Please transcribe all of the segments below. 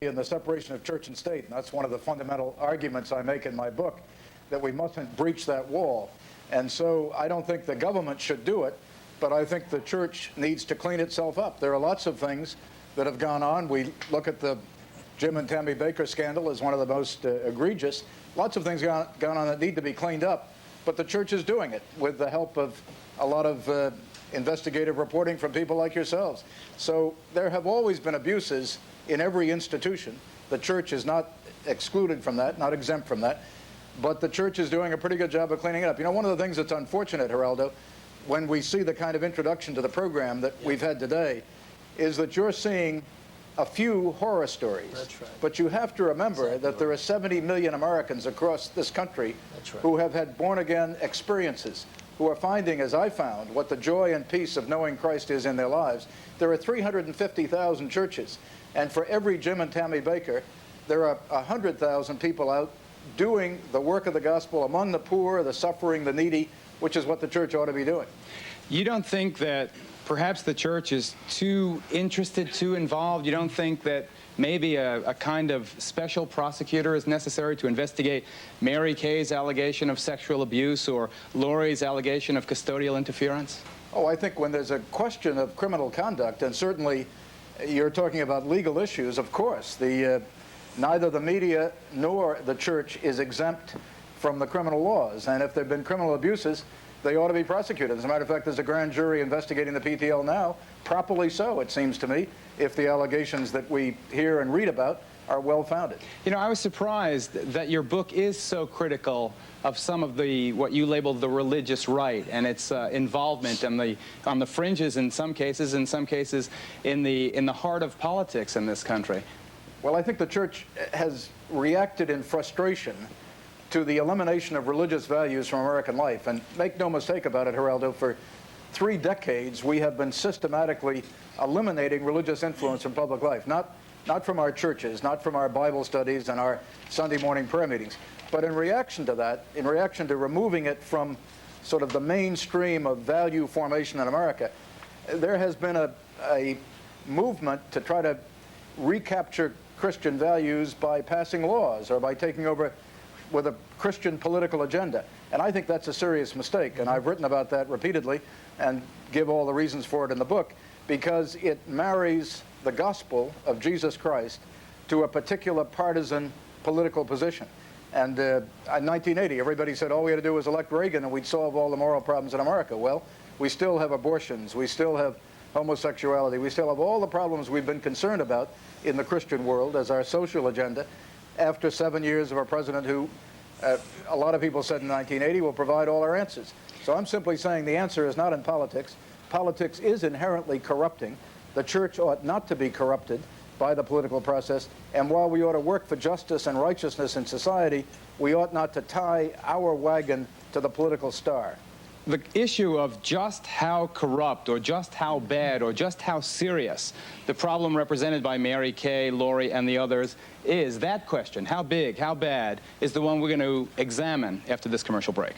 and the separation of church and state, and that's one of the fundamental arguments I make in my book, that we mustn't breach that wall. And so I don't think the government should do it, but I think the church needs to clean itself up. There are lots of things that have gone on. We look at the Jim and Tammy Bakker scandal as one of the most egregious. Lots of things gone on that need to be cleaned up, but the church is doing it with the help of a lot of investigative reporting from people like yourselves. So there have always been abuses in every institution. The church is not excluded from that, not exempt from that, but the church is doing a pretty good job of cleaning it up. You know, one of the things that's unfortunate, Geraldo, when we see the kind of introduction to the program that we've had today, is that you're seeing a few horror stories. That's right. But you have to remember that there are 70 million Americans across this country who have had born-again experiences, who are finding, as I found, what the joy and peace of knowing Christ is in their lives. There are 350,000 churches, and for every Jim and Tammy Bakker, there are 100,000 people out doing the work of the gospel among the poor, the suffering, the needy, which is what the church ought to be doing. You don't think that perhaps the church is too interested, too involved? You don't think that maybe a kind of special prosecutor is necessary to investigate Mary Kay's allegation of sexual abuse or Lori's allegation of custodial interference? Oh, I think when there's a question of criminal conduct, and certainly you're talking about legal issues, of course, neither the media nor the church is exempt from the criminal laws. And if there have been criminal abuses, they ought to be prosecuted. As a matter of fact, there's a grand jury investigating the PTL now, properly so, it seems to me, if the allegations that we hear and read about are well-founded. You know, I was surprised that your book is so critical of some of the, what you labeled the religious right and its involvement on the fringes in some cases in the heart of politics in this country. Well, I think the church has reacted in frustration to the elimination of religious values from American life. And make no mistake about it, Geraldo, for 3 decades we have been systematically eliminating religious influence from public life. Not from our churches, not from our Bible studies and our Sunday morning prayer meetings, but in reaction to that, in reaction to removing it from sort of the mainstream of value formation in America, there has been a movement to try to recapture Christian values by passing laws or by taking over with a Christian political agenda. And I think that's a serious mistake, and I've written about that repeatedly and give all the reasons for it in the book, because it marries the gospel of Jesus Christ to a particular partisan political position. And in 1980, everybody said all we had to do was elect Reagan and we'd solve all the moral problems in America. Well, we still have abortions, we still have homosexuality, we still have all the problems we've been concerned about in the Christian world as our social agenda after 7 years of a president who a lot of people said in 1980 will provide all our answers. So I'm simply saying the answer is not in politics. Politics is inherently corrupting. The church ought not to be corrupted by the political process, and while we ought to work for justice and righteousness in society, we ought not to tie our wagon to the political star. The issue of just how corrupt or just how bad or just how serious the problem represented by Mary Kay, Lori, and the others is, that question, how big, how bad, is the one we're going to examine after this commercial break.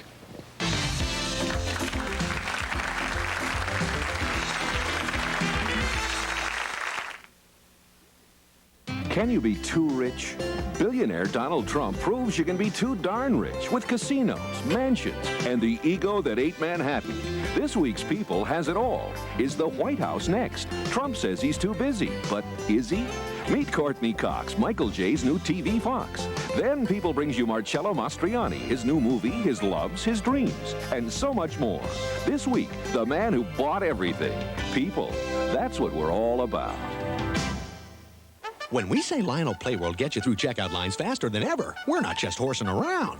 Can you be too rich? Billionaire Donald Trump proves you can be too darn rich with casinos, mansions, and the ego that ain't Manhattan. This week's People has it all. Is the White House next? Trump says he's too busy, but is he? Meet Courtney Cox, Michael J's new TV Fox. Then People brings you Marcello Mastroianni, his new movie, his loves, his dreams, and so much more. This week, the man who bought everything. People, that's what we're all about. When we say Lionel Playworld gets you through checkout lines faster than ever, we're not just horsing around.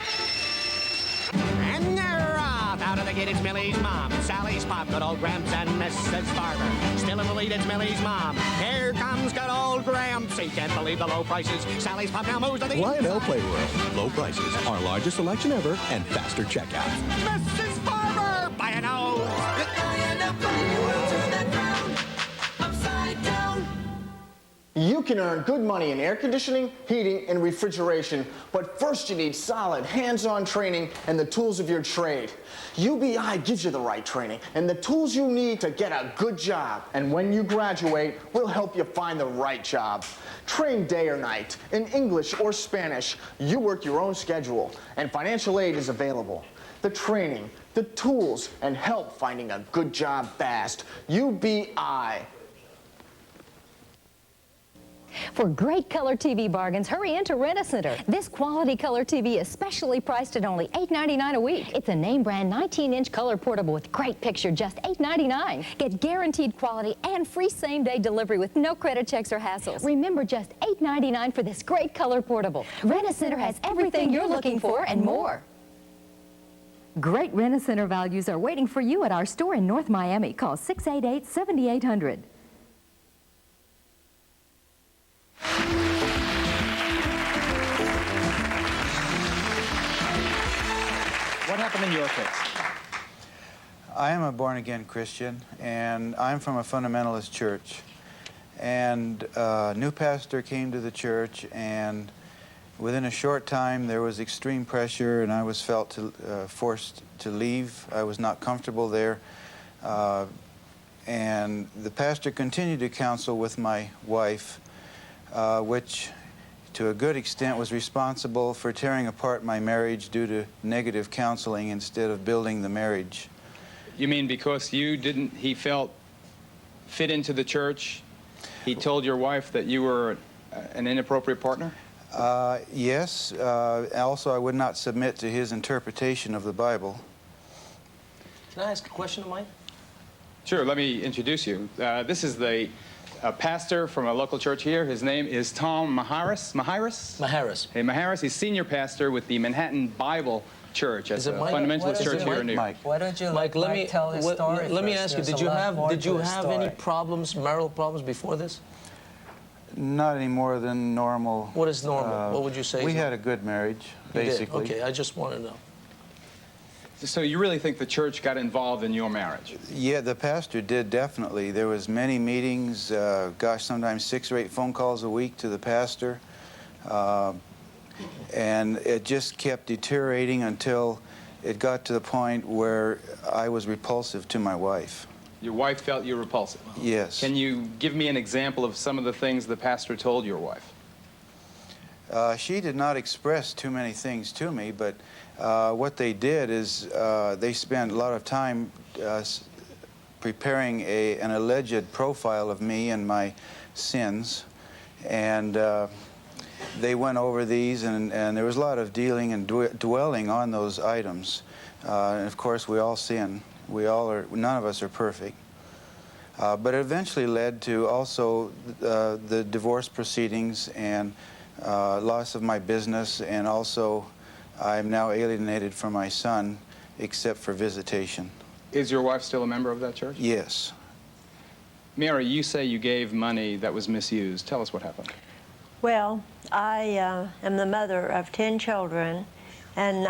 And they're off. Out of the gate, it's Millie's mom. Sally's pop, good old Gramps and Mrs. Barber. Still in the lead, it's Millie's mom. Here comes good old Gramps. He can't believe the low prices. Sally's pop now moves to the Lionel Playworld. Low prices, our largest selection ever, and faster checkout. Mrs. Barber, buy a nose. Lionel Playworld, turn that crown upside down. You can earn good money in air conditioning, heating, and refrigeration, but first you need solid, hands-on training and the tools of your trade. UBI gives you the right training and the tools you need to get a good job. And when you graduate, we'll help you find the right job. Train day or night, in English or Spanish. You work your own schedule, and financial aid is available. The training, the tools, and help finding a good job fast. UBI. For great color TV bargains, hurry into Rent-A-Center. This quality color TV is specially priced at only $8.99 a week. It's a name brand 19-inch color portable with great picture, just $8.99. Get guaranteed quality and free same-day delivery with no credit checks or hassles. Remember, just $8.99 for this great color portable. Rent-A-Center has everything you're looking for and more. Great Rent-A-Center values are waiting for you at our store in North Miami. Call 688-7800. What happened in your case? I am a born-again Christian, and I'm from a fundamentalist church. And a new pastor came to the church, and within a short time there was extreme pressure, and I was forced to leave. I was not comfortable there. And the pastor continued to counsel with my wife, which to a good extent was responsible for tearing apart my marriage due to negative counseling instead of building the marriage. You mean because he felt fit into the church, he told your wife that you were an inappropriate partner? Yes. Also, I would not submit to his interpretation of the Bible. Can I ask a question of Mike? Sure, let me introduce you. This is the pastor from a local church here. His name is Tom Maharis. Maharis. Hey, Maharis. He's senior pastor with the Manhattan Bible Church. That's a fundamentalist church here in New York. Why don't you let Mike tell his story Let me first? ask you, There's did you have any problems, marital problems before this? Not any more than normal. What is normal? What would you say? We had a good marriage, basically. Okay, I just want to know. So you really think the church got involved in your marriage? Yeah, the pastor did, definitely. There was many meetings, gosh, sometimes 6 or 8 phone calls a week to the pastor. And it just kept deteriorating until it got to the point where I was repulsive to my wife. Your wife felt you repulsive? Yes. Can you give me an example of some of the things the pastor told your wife? She did not express too many things to me, but what they did is they spent a lot of time preparing an alleged profile of me and my sins, and they went over these, and there was a lot of dealing and dwelling on those items. And of course, we all sin. None of us are perfect. But it eventually led to also the divorce proceedings and loss of my business, and also I'm now alienated from my son, except for visitation. Is your wife still a member of that church? Yes. Mary, you say you gave money that was misused. Tell us what happened. Well, I am the mother of 10 children and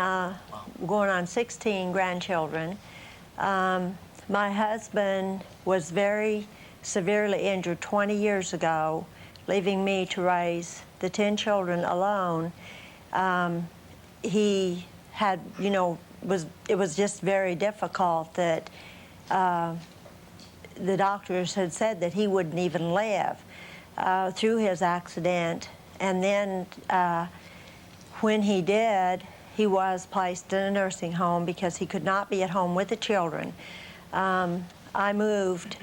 going on 16 grandchildren. My husband was very severely injured 20 years ago, leaving me to raise the 10 children alone. He had, it was just very difficult that the doctors had said that he wouldn't even live through his accident. And then when he did, he was placed in a nursing home because he could not be at home with the children. I moved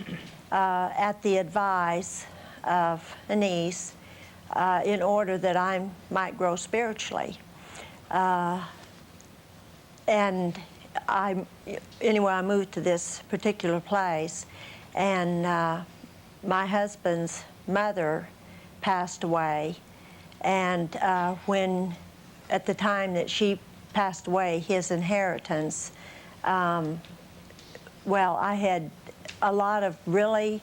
at the advice of a niece in order that I might grow spiritually. And I moved to this particular place, and my husband's mother passed away, and at the time that she passed away, his inheritance, well, I had a lot of really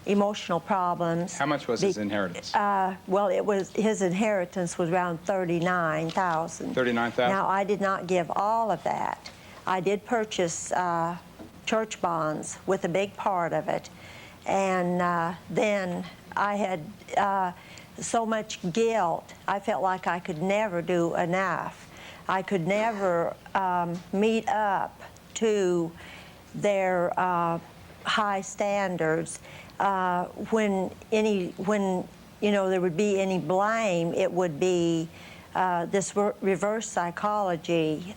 emotional problems. How much was his inheritance? Well, his inheritance was around $39,000. $39,000? Now, I did not give all of that. I did purchase church bonds with a big part of it, and then I had so much guilt. I felt like I could never do enough. I could never meet up to their high standards. When you know, there would be any blame, it would be this reverse psychology.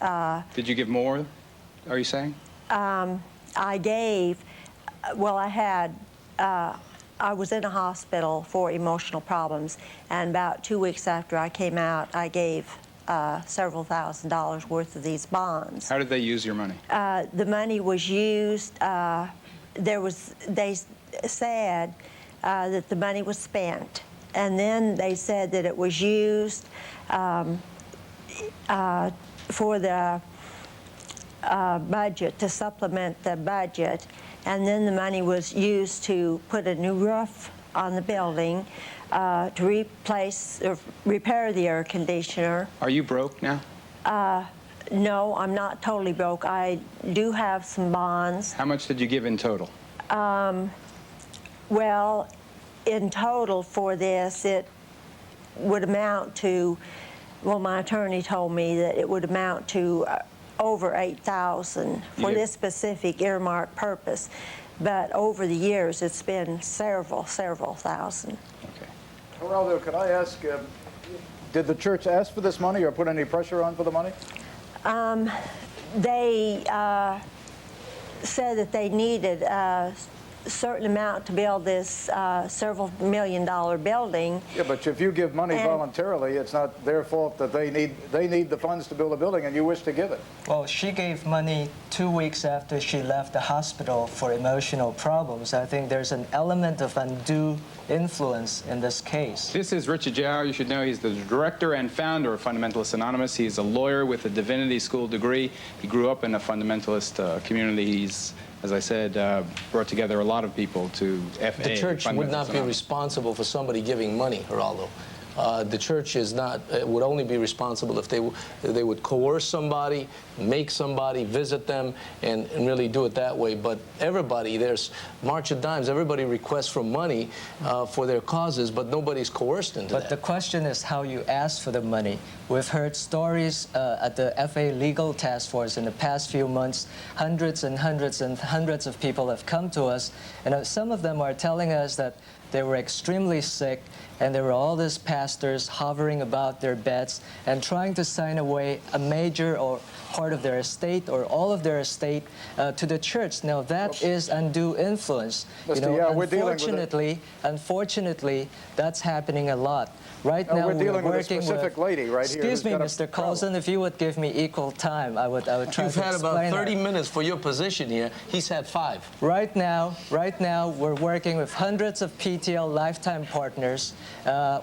Did you give more, are you saying? I gave, well, I was in a hospital for emotional problems, and about 2 weeks after I came out, I gave several $1,000s worth of these bonds. How did they use your money? The money was used, they said that the money was spent, and then they said that it was used for the budget, to supplement the budget, and then the money was used to put a new roof on the building, to replace or repair the air conditioner. Are you broke now? No, I'm not totally broke. I do have some bonds. How much did you give in total? Well, in total for this, it would amount to, well, my attorney told me that it would amount to over $8,000 for this specific earmarked purpose. But over the years, it's been several thousand. Okay. Geraldo, could I ask, did the church ask for this money or put any pressure on for the money? They said that they needed a certain amount to build this several million-dollar building. Yeah, but if you give money voluntarily, it's not their fault that they need the funds to build a building and you wish to give it. Well, she gave money 2 weeks after she left the hospital for emotional problems. I think there's an element of undue influence in this case. This is Richard Zhao. You should know he's the director and founder of Fundamentalists Anonymous. He's a lawyer with a divinity school degree. He grew up in a fundamentalist community. He's, as I said, brought together a lot of people to FA. The church would not be responsible for somebody giving money, Geraldo. The church is not, would only be responsible if they would coerce somebody, make somebody visit them, and really do it that way. But everybody, there's March of Dimes, everybody requests for money for their causes, but nobody's coerced into that. But the question is how you ask for the money. We've heard stories at the FA Legal Task Force in the past few months. Hundreds and hundreds and hundreds of people have come to us, and some of them are telling us that they were extremely sick, and there were all these pastors hovering about their beds and trying to sign away a major or part of their estate or all of their estate to the church. Now that is undue influence. You know, unfortunately, that's happening a lot. Right now, we're dealing with a specific lady right here. Excuse me, Mr. Coulson, if you would give me equal time, I would try to explain. You've had about 30 minutes for your position here. He's had 5. Right now, we're working with hundreds of PTL lifetime partners,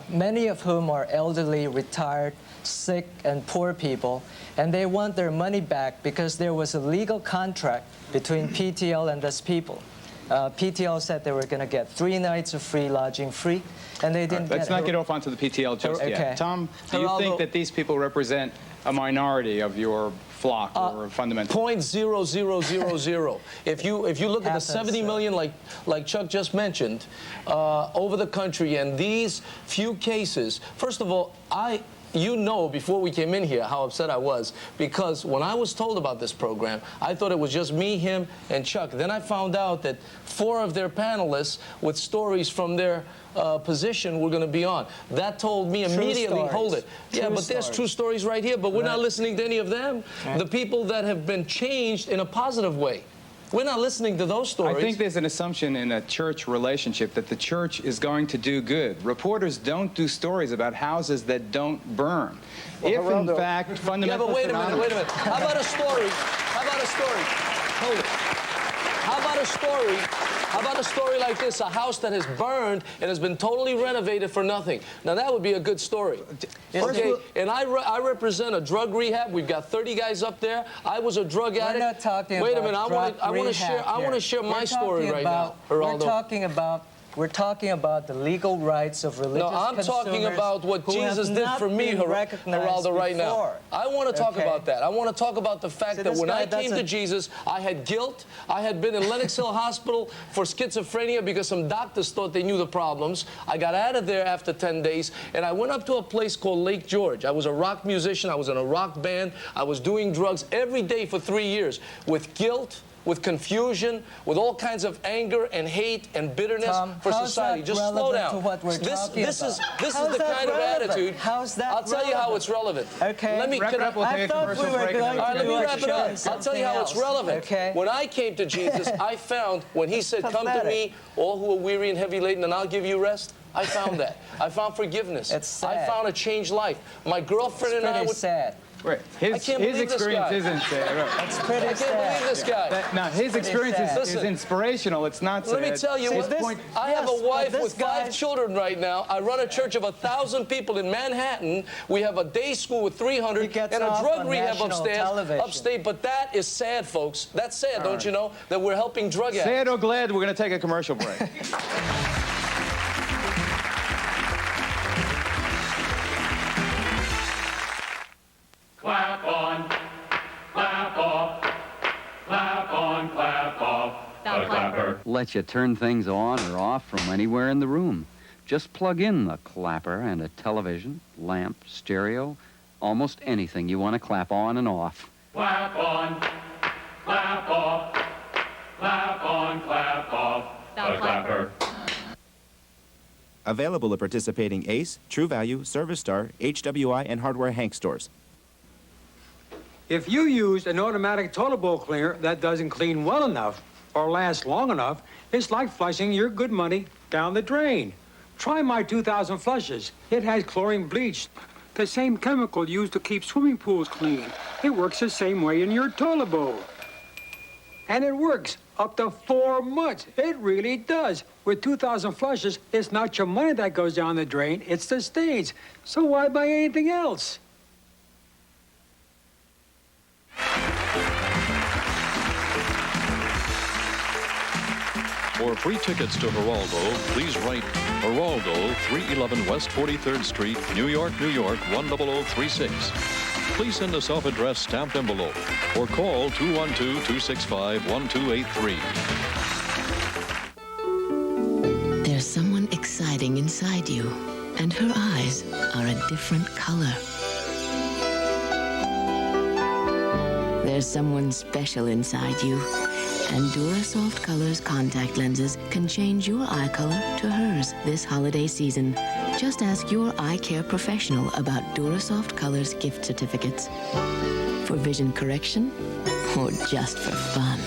many of whom are elderly, retired, sick, and poor people, and they want their money back because there was a legal contract between PTL and these people. PTL said they were going to get 3 nights of free lodging free, and they didn't get it. Let's not get off onto the PTL just yet. Tom, do you think that these people represent a minority of your flock or fundamental? 0.0000. If you look at the 70 million, like Chuck just mentioned, over the country, and these few cases, first of all, you know, before we came in here, how upset I was, because when I was told about this program, I thought it was just me, him, and Chuck. Then I found out that 4 of their panelists with stories from their position were going to be on. That told me immediately, hold it. Yeah, but there's true stories right here, but we're not listening to any of them. The people that have been changed in a positive way. We're not listening to those stories. I think there's an assumption in a church relationship that the church is going to do good. Reporters don't do stories about houses that don't burn. Well, if, in fact, fundamentalists... Yeah, but wait a minute. How about a story? Hold it. How about a story like this, a house that has burned and has been totally renovated for nothing? Now, that would be a good story. Okay, and I represent a drug rehab. We've got 30 guys up there. I was a drug addict. We're not talking Wait a about minute, I want to share my story right now, Geraldo. We're talking about the legal rights of religious consumers. No, I'm talking about what Jesus did for me, Geraldo, right now. I want to talk about that. I want to talk about the fact that when I came to Jesus, I had guilt. I had been in Lenox Hill Hospital for schizophrenia because some doctors thought they knew the problems. I got out of there after 10 days, and I went up to a place called Lake George. I was a rock musician. I was in a rock band. I was doing drugs every day for 3 years with guilt, with confusion, with all kinds of anger and hate and bitterness Tom, for how's society. that Just slow relevant down. to what we're this talking this is about? this How's is the that kind of relevant? attitude. How's that I'll tell you how it's relevant. Okay. Let me Wrap it up. We'll take I a thought commercial we were break. going All right, to let me do a wrap it show up. on I'll tell you how it's something else. relevant. Okay. When I came to Jesus, I found when he said, "Come to Pathetic. me, all who are weary and heavy laden, and I'll give you rest." I found that. I found forgiveness. It's sad. I found a changed life. My girlfriend and I Pretty would. sad. Right. His can't believe this experience guy. isn't sad. Right. That's pretty I sad. can't believe this guy. Now, his experience sad. is Listen. inspirational. It's not sad. Let me tell you, His what, point- I have Yes, a wife but with this guy- 5 children right now. I run a church of 1,000 people in Manhattan. We have a day school with 300 He gets and a off drug on rehab national television. upstate. But that is sad, folks. That's sad, don't you know? That we're helping drug addicts. Sad or glad, we're going to take a commercial break. Clap on, clap off, clap on, clap off. A clapper. Let you turn things on or off from anywhere in the room. Just plug in the clapper and a television, lamp, stereo, almost anything you want to clap on and off. Clap on, clap off, clap on, clap off. A clapper. Available at participating Ace, True Value, Service Star, HWI, and Hardware Hank stores. If you use an automatic toilet bowl cleaner that doesn't clean well enough or last long enough, it's like flushing your good money down the drain. Try my 2000 flushes. It has chlorine bleach, the same chemical used to keep swimming pools clean. It works the same way in your toilet bowl. And it works up to 4 months. It really does. With 2000 flushes, it's not your money that goes down the drain, it's the stains. So why buy anything else? For free tickets to Geraldo, please write Geraldo, 311 West 43rd Street, New York, New York, 10036. Please send a self-addressed stamped envelope or call 212-265-1283. There's someone exciting inside you, and her eyes are a different color. There's someone special inside you, and Durasoft Colors contact lenses can change your eye color to hers this holiday season. Just ask your eye care professional about Durasoft Colors gift certificates. For vision correction or just for fun.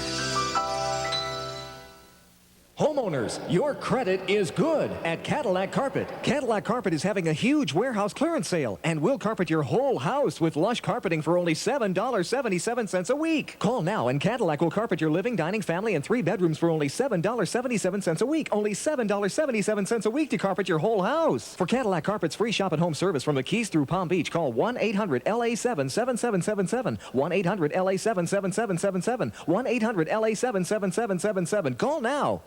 Homeowners, your credit is good at Cadillac Carpet. Cadillac Carpet is having a huge warehouse clearance sale, and we'll carpet your whole house with lush carpeting for only $7.77 a week. Call now, and Cadillac will carpet your living, dining, family, and 3 bedrooms for only $7.77 a week. Only $7.77 a week to carpet your whole house. For Cadillac Carpet's free shop at home service from the Keys through Palm Beach, call 1-800-LA7-7777. 1-800-LA7-7777. 1-800-LA7-7777. Call now.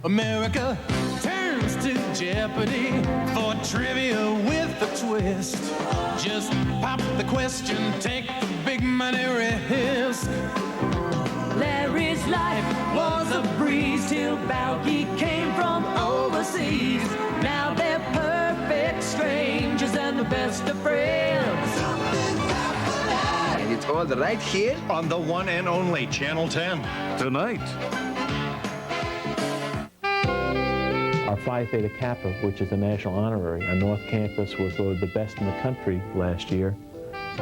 America turns to Jeopardy for trivia with a twist. Just pop the question, take the big money risk. Larry's life was a breeze till Balky came from overseas. Now they're perfect strangers and the best of friends. And it's all right here on the one and only Channel 10. Tonight. Our Phi Theta Kappa, which is a national honorary on North Campus, was voted the best in the country last year.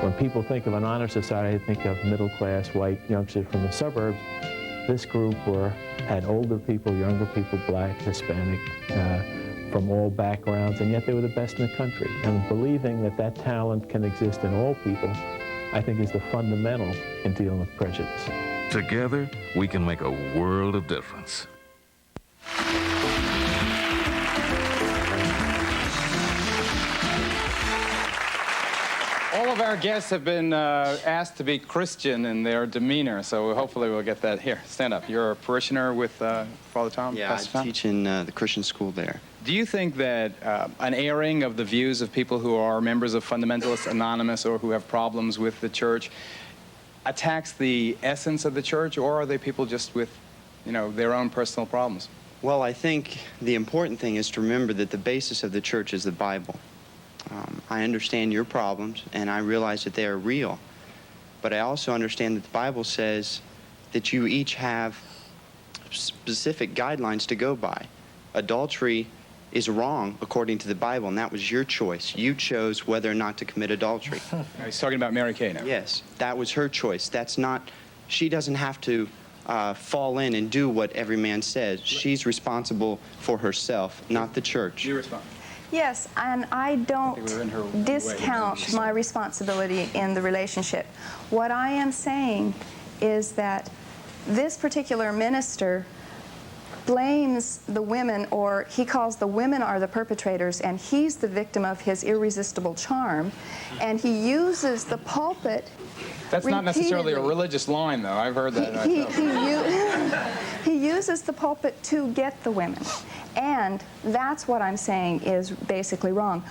When people think of an honor society, they think of middle-class white youngsters from the suburbs. This group had older people, younger people, black, Hispanic, from all backgrounds, and yet they were the best in the country. And believing that that talent can exist in all people, I think, is the fundamental in dealing with prejudice. Together, we can make a world of difference. All of our guests have been asked to be Christian in their demeanor, so hopefully we'll get that. Here, stand up. You're a parishioner with Father Tom? Yeah, I teach in the Christian school there. Do you think that an airing of the views of people who are members of Fundamentalists Anonymous or who have problems with the church attacks the essence of the church, or are they people just with, their own personal problems? Well, I think the important thing is to remember that the basis of the church is the Bible. I understand your problems, and I realize that they are real. But I also understand that the Bible says that you each have specific guidelines to go by. Adultery is wrong according to the Bible, and that was your choice. You chose whether or not to commit adultery. He's talking about Mary Kay now. Yes, that was her choice. That's not, she doesn't have to fall in and do what every man says. She's responsible for herself, not the church. You respond. Yes, and I don't discount my responsibility in the relationship. What I am saying is that this particular minister blames the women, or he calls the women are the perpetrators, and he's the victim of his irresistible charm, and he uses the pulpit. That's not necessarily a religious line, though. I've heard that. He uses the pulpit to get the women, and that's what I'm saying is basically wrong.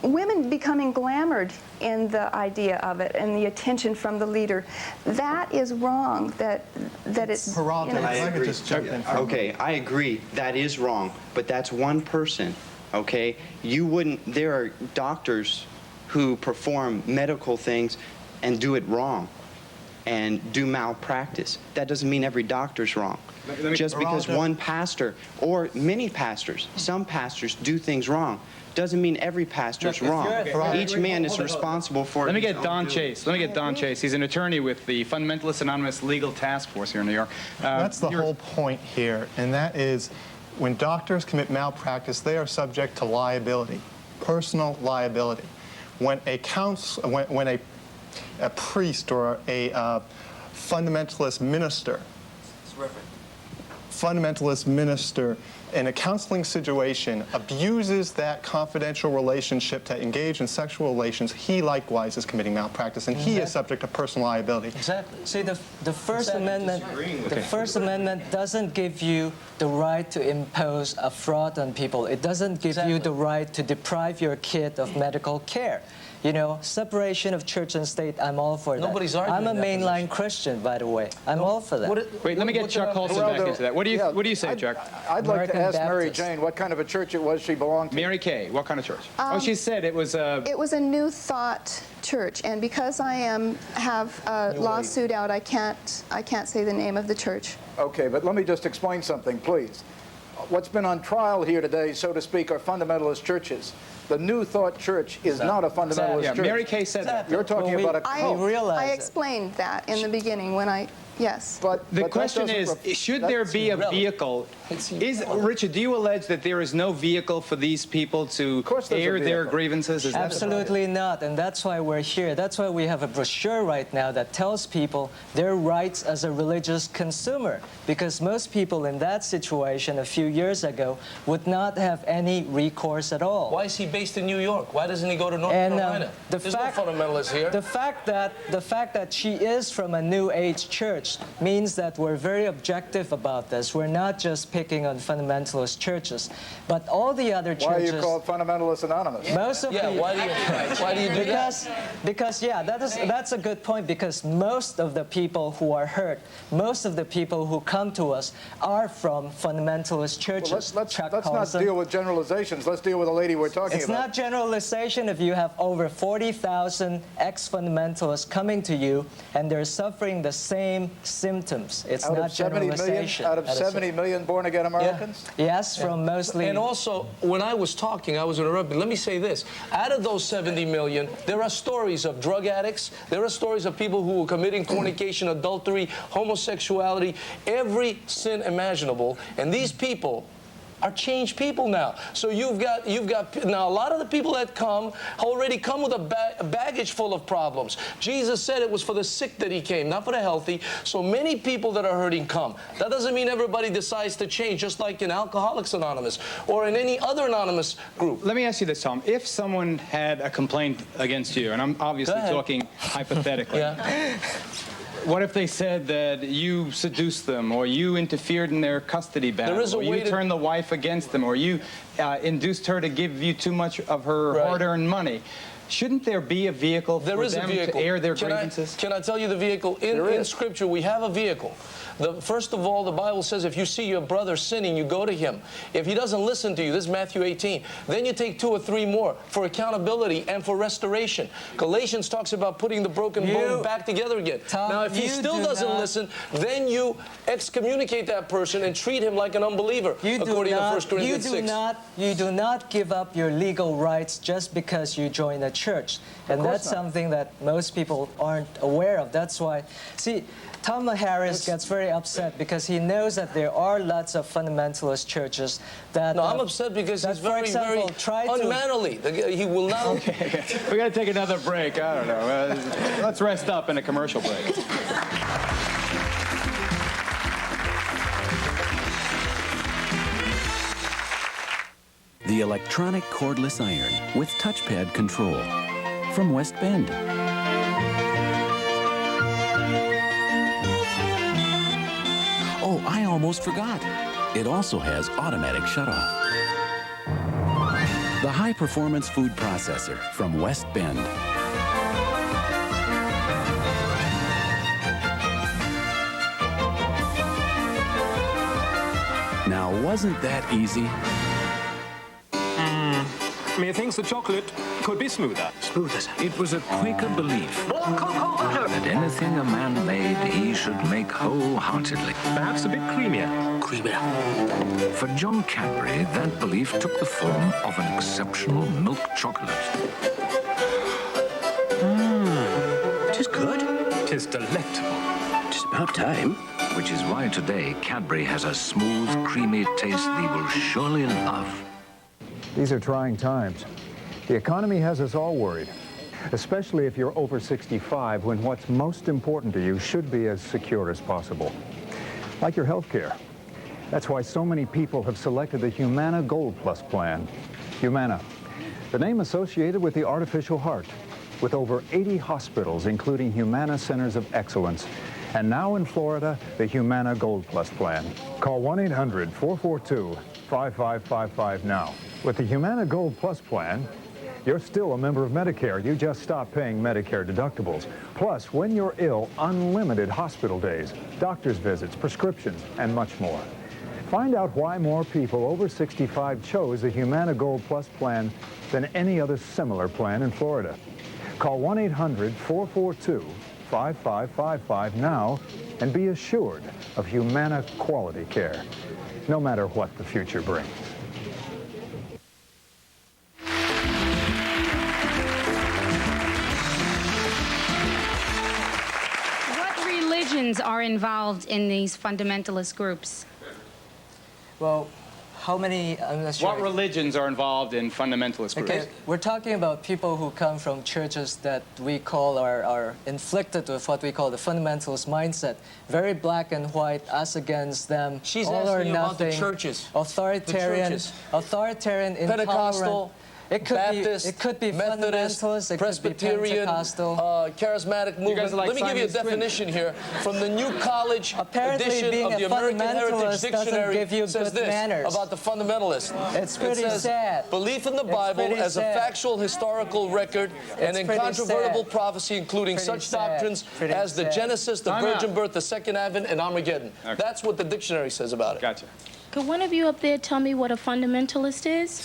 Women becoming glamored in the idea of it and the attention from the leader, that is wrong. That it's Geraldo, I could just jump in. Okay, I agree. That is wrong, but that's one person. Okay, you wouldn't. There are doctors who perform medical things and do it wrong and do malpractice. That doesn't mean every doctor's wrong. Just because one pastor or many pastors, some pastors do things wrong, doesn't mean every pastor's wrong. Each man is responsible for. Let me get Don Chase. Let me get Don Chase. He's an attorney with the Fundamentalist Anonymous Legal Task Force here in New York. That's the whole point here, and that is when doctors commit malpractice, they are subject to liability, personal liability. When a priest or a fundamentalist minister in a counseling situation abuses that confidential relationship to engage in sexual relations, he likewise is committing malpractice, and he is subject to personal liability. Exactly. See, the First Amendment, the First Amendment doesn't give you the right to impose a fraud on people. It doesn't give you the right to deprive your kid of medical care. You know, separation of church and state, I'm all for that. Nobody's arguing I'm a mainline Christian, by the way. I'm all for that. Wait, let me get Chuck Colson back into that. What do you say, Chuck? I'd like to ask Mary Jane what kind of a church it was she belonged to. Mary Kay, what kind of church? Oh, she said it was a... It was a New Thought church, and because I have a lawsuit out, I can't say the name of the church. Okay, but let me just explain something, please. What's been on trial here today, so to speak, are fundamentalist churches. The New Thought Church is not a fundamentalist church. Mary Kay said that. You're talking about a cult. I explained that in the beginning when I... Yes. But the question is, should there be a vehicle? Richard, do you allege that there is no vehicle for these people to air their grievances? Absolutely not, and that's why we're here. That's why we have a brochure right now that tells people their rights as a religious consumer, because most people in that situation a few years ago would not have any recourse at all. Why is he based in New York? Why doesn't he go to North Carolina? There's no fundamentalists here. The fact that she is from a New Age church means that we're very objective about this. We're not just picking on fundamentalist churches, but all the other churches. Why are you called Fundamentalist Anonymous? Most of why do you do that? Because that's a good point, because most of the people who are hurt, most of the people who come to us are from fundamentalist churches. Well, let's not deal with generalizations. Let's deal with the lady we're talking about. It's not generalization if you have over 40,000 ex-fundamentalists coming to you and they're suffering the same symptoms. It's not generalization. Out of 70 million born-again Americans? Yes, from mostly... And also, when I was talking, I was interrupted. Let me say this. Out of those 70 million, there are stories of drug addicts. There are stories of people who are committing fornication, adultery, homosexuality, every sin imaginable. And these people are changed people now. So you've got now a lot of the people that come already come with a baggage full of problems. Jesus said it was for the sick that he came, not for the healthy. So many people that are hurting come. That doesn't mean everybody decides to change, just like in Alcoholics Anonymous or in any other anonymous group. Let me ask you this, Tom. If someone had a complaint against you, and I'm obviously talking hypothetically, what if they said that you seduced them, or you interfered in their custody battle, or you turned the wife against them, or you induced her to give you too much of her hard-earned money? Shouldn't there be a vehicle for them to air their grievances? Can I tell you the vehicle? In Scripture, we have a vehicle. First of all, the Bible says if you see your brother sinning, you go to him. If he doesn't listen to you, this is Matthew 18, then you take 2 or 3 more for accountability and for restoration. Galatians talks about putting the broken bone back together again. Tom, now, if he still doesn't listen, then you excommunicate that person and treat him like an unbeliever, according to 1 Corinthians 6. You do not give up your legal rights just because you join a church. And that's something that most people aren't aware of. That's why, see, Tom Harris gets very upset because he knows that there are lots of fundamentalist churches that... No, I'm upset because he's very unmanly. He will not... Okay. We got to take another break. I don't know. Let's rest up in a commercial break. The electronic cordless iron with touchpad control from West Bend. Oh, I almost forgot. It also has automatic shutoff. The high-performance food processor from West Bend. Now, wasn't that easy? Methinks the chocolate could be smoother. Smoother, sir. It was a Quaker belief that anything a man made, he should make wholeheartedly. Perhaps a bit creamier. Creamier. For John Cadbury, that belief took the form of an exceptional milk chocolate. It is good. It is delectable. It is about time. Which is why today Cadbury has a smooth, creamy taste thee will surely love. These are trying times. The economy has us all worried, especially if you're over 65, when what's most important to you should be as secure as possible, like your health care. That's why so many people have selected the Humana Gold Plus plan. Humana, the name associated with the artificial heart, with over 80 hospitals, including Humana Centers of Excellence. And now in Florida, the Humana Gold Plus plan. Call 1-800-442-5555 now. With the Humana Gold Plus plan, you're still a member of Medicare. You just stopped paying Medicare deductibles. Plus, when you're ill, unlimited hospital days, doctor's visits, prescriptions, and much more. Find out why more people over 65 chose the Humana Gold Plus plan than any other similar plan in Florida. Call 1-800-442-5555 now and be assured of Humana quality care, no matter what the future brings. Are involved in these fundamentalist groups? Well, how many... I'm not sure. What religions are involved in fundamentalist groups? Okay, we're talking about people who come from churches that we call are inflicted with what we call the fundamentalist mindset. Very black and white, us against them. She's all or asking nothing. about the churches. Authoritarian, authoritarian, Pentecostal, Baptist, it could be Methodist, fundamentalist, Presbyterian, charismatic movement. Let me give you a definition here from the New College edition of the American Heritage Dictionary. It says this about the fundamentalists. It's pretty sad. Belief in the Bible as a factual historical record and incontrovertible prophecy, including such doctrines as the Genesis, the virgin birth, the second advent, and Armageddon. That's what the dictionary says about it. Gotcha. Could one of you up there tell me what a fundamentalist is?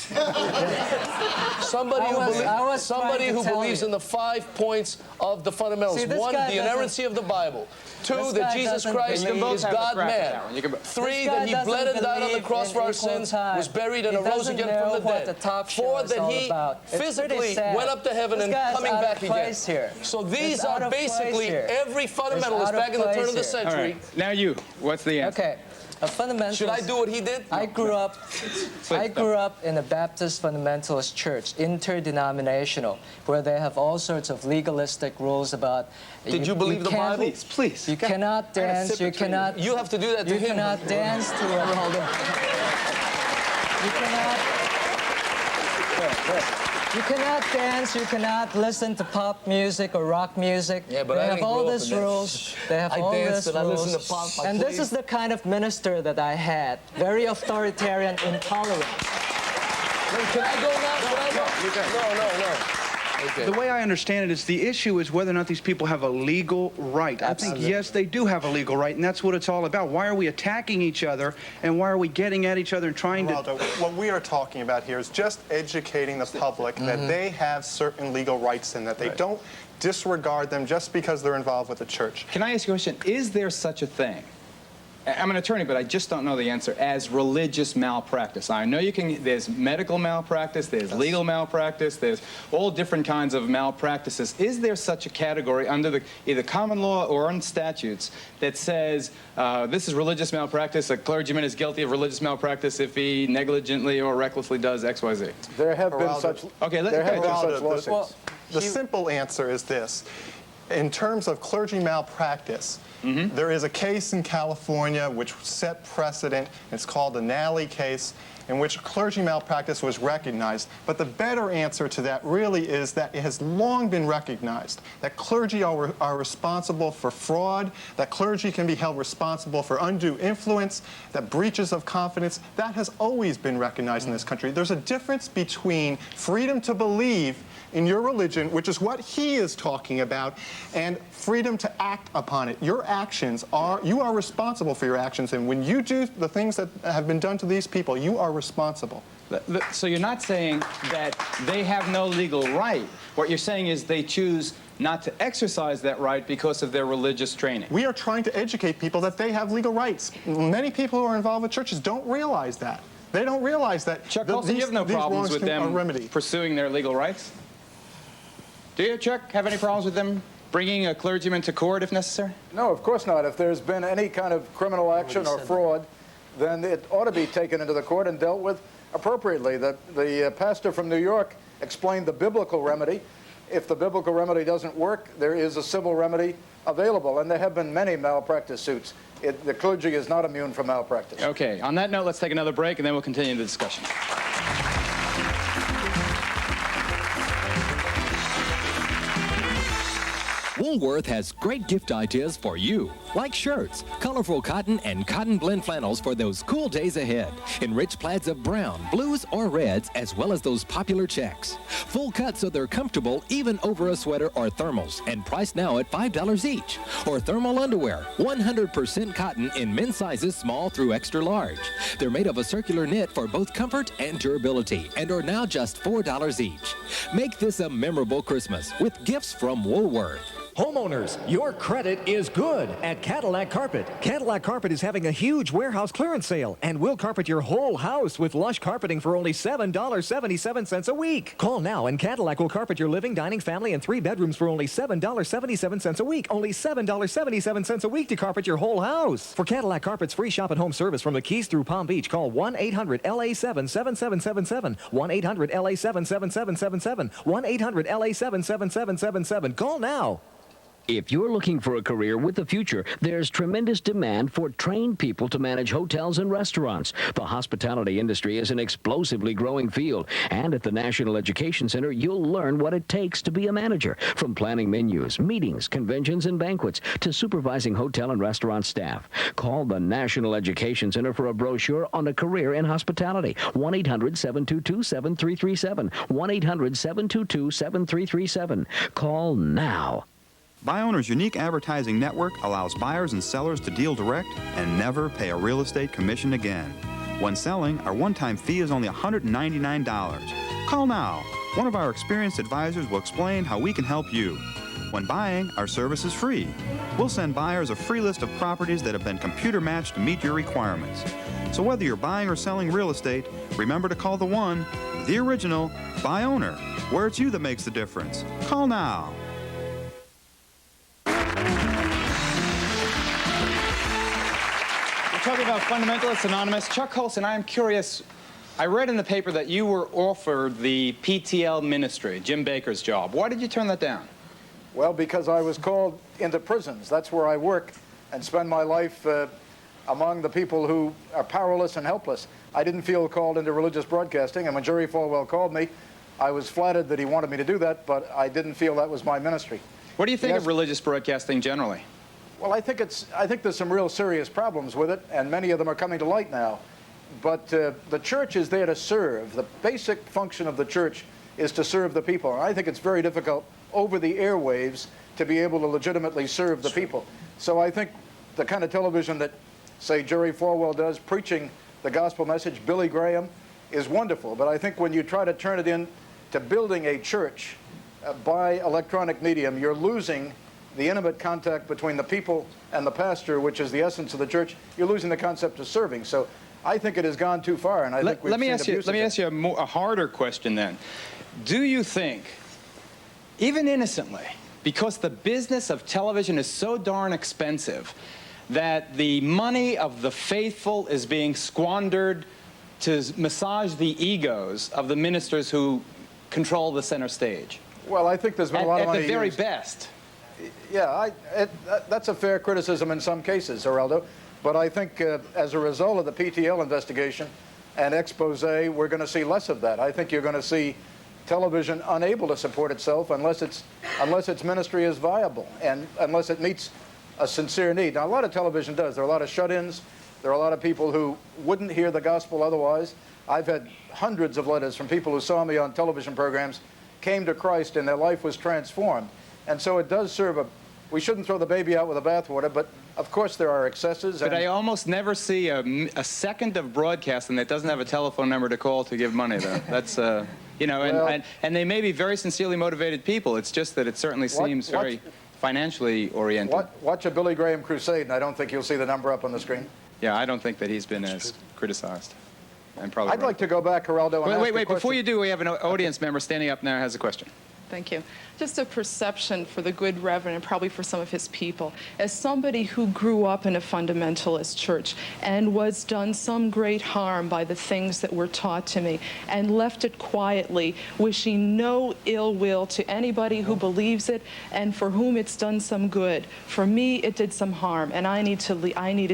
Somebody who believes in the 5 points of the fundamentals. 1, the inerrancy of the Bible. 2, that Jesus Christ is God-man. 3, that he bled and died on the cross for our sins, was buried and arose again from the dead. 4, that he physically went up to heaven and coming back again. So these are basically every fundamentalist back in the turn of the century. Right. Now you, what's the answer? Okay. A fundamentalist. Should I do what he did? I grew up in a Baptist fundamentalist church, interdenominational, where they have all sorts of legalistic rules about. Did you believe the Bible? Please. You cannot dance. You cannot. You have to do that to him. You cannot dance to a. You cannot. You cannot dance, you cannot listen to pop music or rock music. Yeah, but they I have didn't all grow up these in that. rules. They have all danced these and rules. I listened to pop. And this is the kind of minister that I had. Very authoritarian, intolerant. Can I go now? Can I go? You can. No. The way I understand it is the issue is whether or not these people have a legal right. Absolutely. I think, yes, they do have a legal right, and that's what it's all about. Why are we attacking each other, and why are we getting at each other and trying Geraldo, what we are talking about here is just educating the public that they have certain legal rights and that they don't disregard them just because they're involved with the church. Can I ask you a question? Is there such a thing? I'm an attorney, but I just don't know the answer, as religious malpractice. I know there's medical malpractice, there's legal malpractice, there's all different kinds of malpractices. Is there such a category under either common law or in statutes that says this is religious malpractice, a clergyman is guilty of religious malpractice if he negligently or recklessly does X, Y, Z? There have been such, there have been such lawsuits. The simple answer is this. In terms of clergy malpractice, there is a case in California which set precedent. It's called the Nally case, in which clergy malpractice was recognized. But the better answer to that really is that it has long been recognized that clergy are responsible for fraud, that clergy can be held responsible for undue influence, that breaches of confidence. That has always been recognized in this country. There's a difference between freedom to believe in your religion, which is what he is talking about, and freedom to act upon it. Your actions you are responsible for your actions, and when you do the things that have been done to these people, you are responsible. So you're not saying that they have no legal right. What you're saying is they choose not to exercise that right because of their religious training. We are trying to educate people that they have legal rights. Many people who are involved with churches don't realize that. They don't realize that. Chuck, also, you have no problems with them pursuing their legal rights? Do you, Chuck, have any problems with them bringing a clergyman to court if necessary? No, of course not. If there's been any kind of criminal action or fraud, then it ought to be taken into the court and dealt with appropriately. The pastor from New York explained the biblical remedy. If the biblical remedy doesn't work, there is a civil remedy available, and there have been many malpractice suits. The clergy is not immune from malpractice. Okay, on that note, let's take another break, and then we'll continue the discussion. Woolworth has great gift ideas for you, like shirts, colorful cotton and cotton blend flannels for those cool days ahead, in rich plaids of brown, blues, or reds, as well as those popular checks. Full cut so they're comfortable even over a sweater or thermals, and priced now at $5 each. Or thermal underwear, 100% cotton in men's sizes small through extra large. They're made of a circular knit for both comfort and durability, and are now just $4 each. Make this a memorable Christmas with gifts from Woolworth. Homeowners, your credit is good at Cadillac Carpet. Cadillac Carpet is having a huge warehouse clearance sale, and we'll carpet your whole house with lush carpeting for only $7.77 a week. Call now, and Cadillac will carpet your living, dining, family, and 3 bedrooms for only $7.77 a week. Only $7.77 a week to carpet your whole house. For Cadillac Carpet's free shop and home service from the Keys through Palm Beach, call 1-800-LA7-7777, 1-800-LA7-7777, 1-800-LA7-7777. Call now. If you're looking for a career with a future, there's tremendous demand for trained people to manage hotels and restaurants. The hospitality industry is an explosively growing field, and at the National Education Center, you'll learn what it takes to be a manager, from planning menus, meetings, conventions, and banquets, to supervising hotel and restaurant staff. Call the National Education Center for a brochure on a career in hospitality. 1-800-722-7337. 1-800-722-7337. Call now. BuyOwner's unique advertising network allows buyers and sellers to deal direct and never pay a real estate commission again. When selling, our one-time fee is only $199. Call now. One of our experienced advisors will explain how we can help you. When buying, our service is free. We'll send buyers a free list of properties that have been computer matched to meet your requirements. So whether you're buying or selling real estate, remember to call the one, the original, BuyOwner, where it's you that makes the difference. Call now. We're talking about Fundamentalists Anonymous. Chuck Colson, I am curious. I read in the paper that you were offered the PTL ministry, Jim Bakker's job. Why did you turn that down? Well, because I was called into prisons. That's where I work and spend my life among the people who are powerless and helpless. I didn't feel called into religious broadcasting, and when Jerry Falwell called me, I was flattered that he wanted me to do that, but I didn't feel that was my ministry. What do you think of religious broadcasting generally? Well, I think there's some real serious problems with it, and many of them are coming to light now. But the church is there to serve. The basic function of the church is to serve the people. And I think it's very difficult over the airwaves to be able to legitimately serve the people. So I think the kind of television that, say, Jerry Falwell does, preaching the gospel message, Billy Graham, is wonderful. But I think when you try to turn it into building a church by electronic medium, you're losing the intimate contact between the people and the pastor, which is the essence of the church. You're losing the concept of serving. So I think it has gone too far, and I think we've seen abuses. Let me ask you a harder question then. Do you think, even innocently, because the business of television is so darn expensive, that the money of the faithful is being squandered to massage the egos of the ministers who control the center stage? Well, I think there's been a lot of money at the very used. best. Yeah, that's a fair criticism in some cases, Geraldo. But I think as a result of the PTL investigation and expose, we're going to see less of that. I think you're going to see television unable to support itself unless its ministry is viable and unless it meets a sincere need. Now, a lot of television does. There are a lot of shut-ins. There are a lot of people who wouldn't hear the gospel otherwise. I've had hundreds of letters from people who saw me on television programs, came to Christ, and their life was transformed. And so it does serve we shouldn't throw the baby out with the bathwater, but of course there are excesses. But I almost never see a second of broadcasting that doesn't have a telephone number to call to give money, though. That's, you know, and they may be very sincerely motivated people. It's just that it certainly seems very financially oriented. Watch a Billy Graham crusade, and I don't think you'll see the number up on the screen. Yeah, I don't think that he's been as criticized. And probably I'd like to go back, Geraldo, and wait, before you do, we have an audience member standing up now who has a question. Thank you. Just a perception for the good Reverend and probably for some of his people. As somebody who grew up in a fundamentalist church and was done some great harm by the things that were taught to me and left it quietly, wishing no ill will to anybody who believes it and for whom it's done some good. For me, it did some harm, and I needed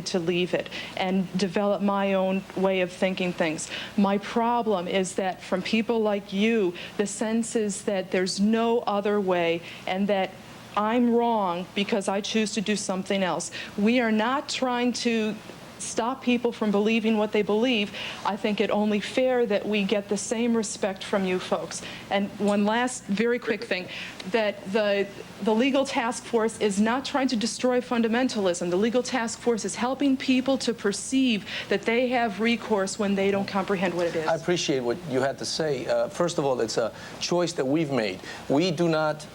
to leave it and develop my own way of thinking things. My problem is that from people like you, the sense is that there's no other way and that I'm wrong because I choose to do something else. We are not trying to stop people from believing what they believe. I think it only fair that we get the same respect from you folks. And one last very quick thing, that the legal task force is not trying to destroy fundamentalism. The legal task force is helping people to perceive that they have recourse when they don't comprehend what it is. I appreciate what you had to say. First of all, it's a choice that we've made. We do not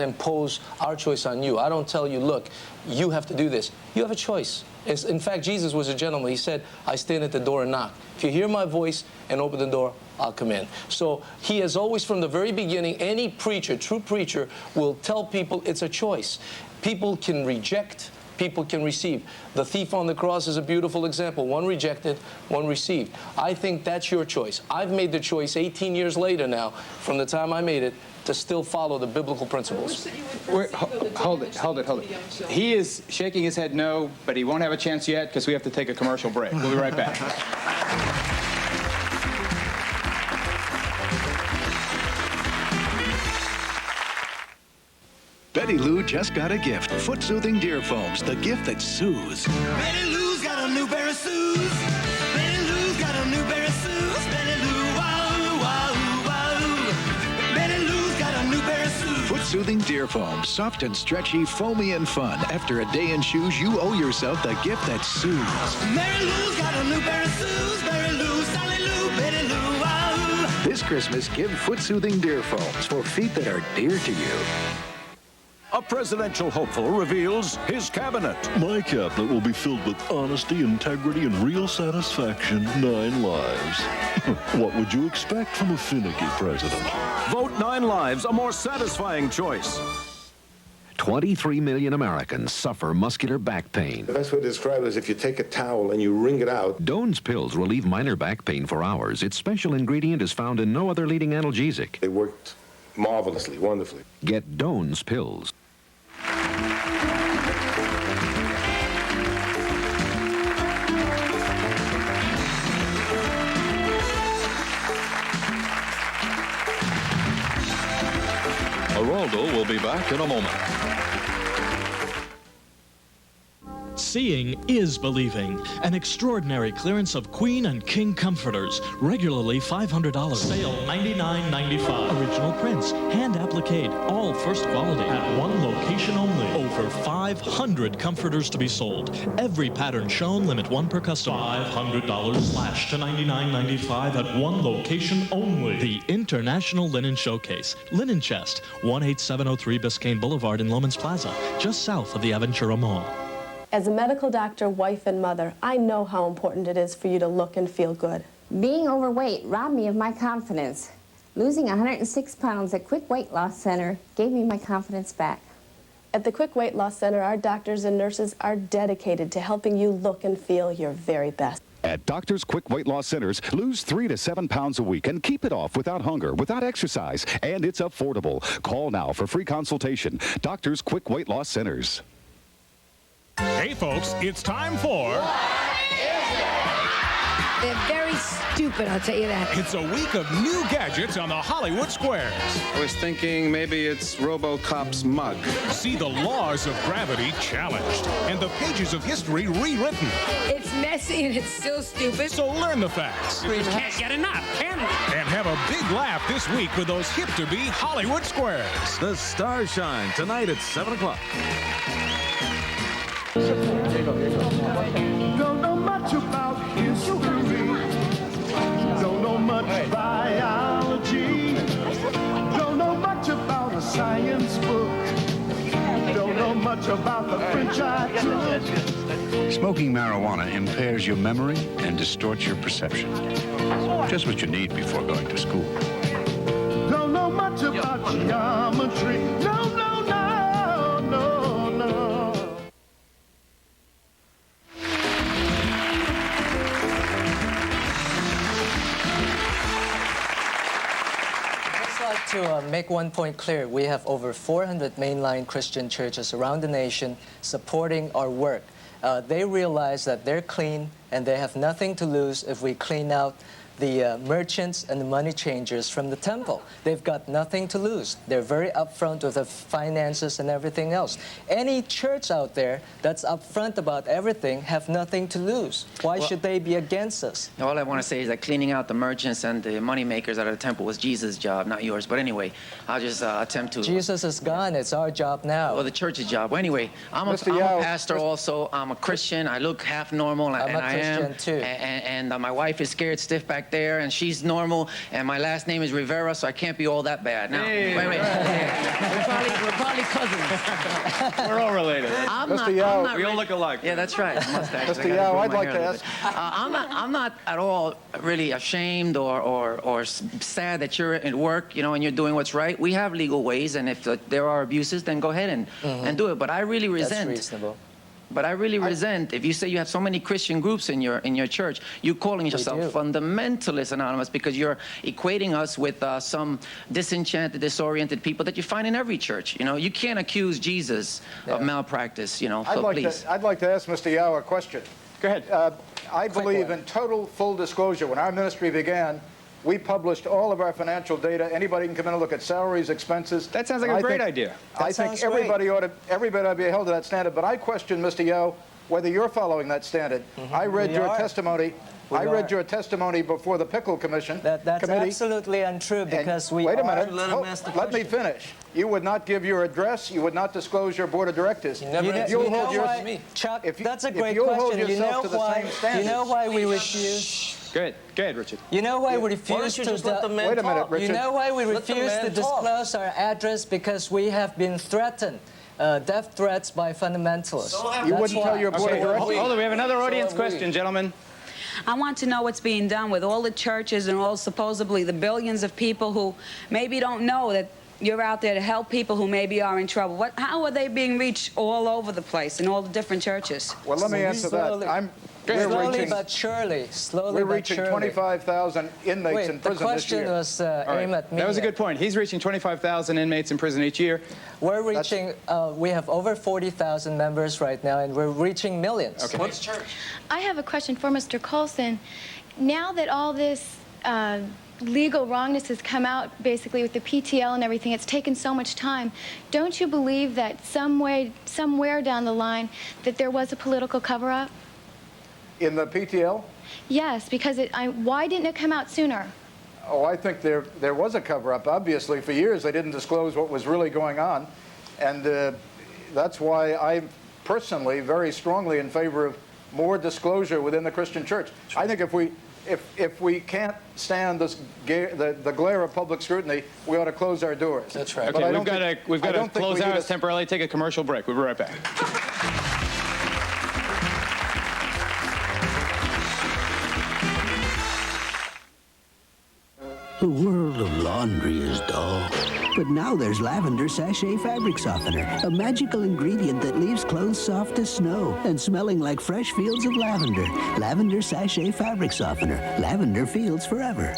impose our choice on you. I don't tell you, look, you have to do this. You have a choice. In fact, Jesus was a gentleman. He said, I stand at the door and knock. If you hear my voice and open the door, I'll come in. So he has always, from the very beginning, any preacher, true preacher, will tell people it's a choice. People can reject, people can receive. The thief on the cross is a beautiful example. One rejected, one received. I think that's your choice. I've made the choice 18 years later now, from the time I made it, to still follow the biblical principles. Hold it. He is shaking his head no, but he won't have a chance yet because we have to take a commercial break. We'll be right back. Betty Lou just got a gift. Foot-soothing deer foams, the gift that soothes. Betty Lou's got a new pair of shoes. Betty Lou's got a new pair of shoes. Betty Lou, wow, wow, wow. Betty Lou's got a new pair of shoes. Foot-soothing deer foam, soft and stretchy, foamy and fun. After a day in shoes, you owe yourself the gift that soothes. Mary Lou's got a new pair of shoes. Mary Lou, Sally Lou, Betty Lou, wow. This Christmas, give foot-soothing deer foams for feet that are dear to you. A presidential hopeful reveals his cabinet. My cabinet will be filled with honesty, integrity, and real satisfaction. 9 lives. What would you expect from a finicky president? Vote 9 lives, a more satisfying choice. 23 million Americans suffer muscular back pain. The best way to describe it is if you take a towel and you wring it out. Doan's pills relieve minor back pain for hours. Its special ingredient is found in no other leading analgesic. They worked marvelously, wonderfully. Get Doan's pills. Geraldo will be back in a moment. Seeing is believing. An extraordinary clearance of Queen and King comforters, regularly $500. Sale $99.95. Original prints, hand appliqued, all first quality at one location only. Over 500 comforters to be sold. Every pattern shown, limit one per customer. $500 slashed to $99.95 at one location only. The International Linen Showcase. Linen Chest, 18703 Biscayne Boulevard in Loman's Plaza, just south of the Aventura Mall. As a medical doctor, wife, and mother, I know how important it is for you to look and feel good. Being overweight robbed me of my confidence. Losing 106 pounds at Quick Weight Loss Center gave me my confidence back. At the Quick Weight Loss Center, our doctors and nurses are dedicated to helping you look and feel your very best. At Doctors Quick Weight Loss Centers, lose 3 to 7 pounds a week and keep it off without hunger, without exercise, and it's affordable. Call now for free consultation. Doctors Quick Weight Loss Centers. Hey folks, it's time for... They're very stupid, I'll tell you that. It's a week of new gadgets on the Hollywood Squares. I was thinking maybe it's RoboCop's mug. See the laws of gravity challenged and the pages of history rewritten. It's messy and it's still stupid. So learn the facts. We can't get enough, can we? And have a big laugh this week with those hip-to-be Hollywood Squares. The stars shine tonight at 7 o'clock. Don't know much about history. Don't know much biology. Don't know much about a science book. Don't know much about the French I took. Smoking marijuana impairs your memory and distorts your perception. Just what you need before going to school. Don't know much about geometry. No, no, no, no, no. To make one point clear, we have over 400 mainline Christian churches around the nation supporting our work. They realize that they're clean and they have nothing to lose if we clean out the merchants and the money changers from the temple. They've got nothing to lose. They're very upfront with the finances and everything else. Any church out there that's upfront about everything have nothing to lose. Why should they be against us? All I want to say is that cleaning out the merchants and the money makers out of the temple was Jesus' job, not yours. But anyway, I'll just attempt to... Jesus is gone. It's our job now. Well, the church's job. Well, anyway, I'm a pastor also. I'm a Christian. I look half normal, and I am. I'm a Christian, too. And my wife is scared stiff back there, and she's normal, and my last name is Rivera, so I can't be all that bad. Now, wait. We're probably cousins. We're all related. I'm not we all look alike. Yeah, that's right. Mustache. Mr. Yao, I'd like to ask. I'm not at all really ashamed or sad that you're at work, you know, and you're doing what's right. We have legal ways, and if there are abuses, then go ahead and do it. But I really resent. That's reasonable. But I really resent if you say you have so many Christian groups in your church, you calling yourself Fundamentalist Anonymous because you're equating us with some disenchanted, disoriented people that you find in every church. You know, you can't accuse Jesus of malpractice. You know, so please. I'd like to ask Mr. Yao a question. Go ahead. I believe in total full disclosure. When our ministry began, we published all of our financial data. Anybody can come in and look at salaries, expenses. That sounds like a great idea. I think everybody ought to be held to that standard. But I question, Mr. Yao, whether you're following that standard. I read your testimony. I read your testimony before the Pickle Commission. That's absolutely untrue because we Wait a minute. Let me finish. You would not give your address. You would not disclose your board of directors. Chuck, that's a great question. You know why we refuse? Go ahead, Richard. You know why we refuse to... Wait a minute, Richard. You know why we refuse to disclose our address? Because we have been threatened. Death threats by fundamentalists. You wouldn't tell your board of directors? Hold on, we have another audience question, gentlemen. I want to know what's being done with all the churches and all supposedly the billions of people who maybe don't know that you're out there to help people who maybe are in trouble. How are they being reached all over the place in all the different churches? Well, let me answer that. Slowly but surely. We're reaching 25,000 inmates in prison this year. The question was aimed at me. That was a good point. He's reaching 25,000 inmates in prison each year. We're reaching, we have over 40,000 members right now, and we're reaching millions. Okay. What's church? I have a question for Mr. Coulson. Now that all this legal wrongness has come out, basically, with the PTL and everything. It's taken so much time. Don't you believe that somewhere down the line, that there was a political cover-up? In the PTL? Yes, because why didn't it come out sooner? Oh, I think there was a cover-up. Obviously, for years they didn't disclose what was really going on, and that's why I'm personally very strongly in favor of more disclosure within the Christian church. I think if we can't stand this the glare of public scrutiny, we ought to close our doors. That's right. Okay, we've got to close out temporarily, take a commercial break. We'll be right back. The world of laundry is dull. But now there's Lavender Sachet Fabric Softener, a magical ingredient that leaves clothes soft as snow and smelling like fresh fields of lavender. Lavender Sachet Fabric Softener. Lavender fields forever.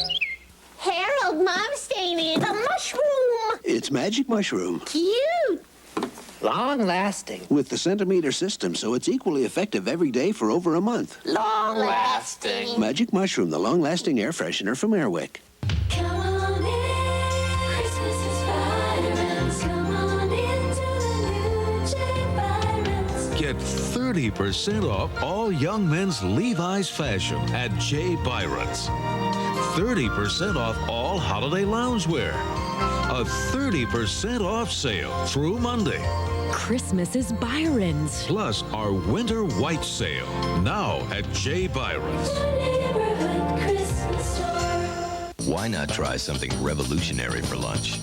Harold, Mom's staying in a mushroom. It's magic mushroom. Cute. Long-lasting. With the centimeter system, so it's equally effective every day for over a month. Long-lasting. Magic mushroom, the long-lasting air freshener from Airwick. Come on in, Christmas is Byron's. Come on into the new J. Byron's. Get 30% off all young men's Levi's fashion at J. Byron's. 30% off all holiday loungewear. A 30% off sale through Monday. Christmas is Byron's. Plus our winter white sale now at J. Byron's. Why not try something revolutionary for lunch?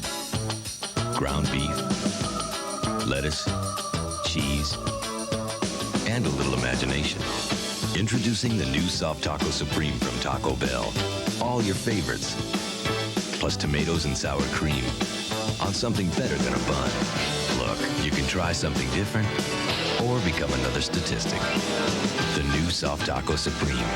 Ground beef, lettuce, cheese, and a little imagination. Introducing the new Soft Taco Supreme from Taco Bell. All your favorites, plus tomatoes and sour cream on something better than a bun. Look, you can try something different or become another statistic. The new Soft Taco Supreme.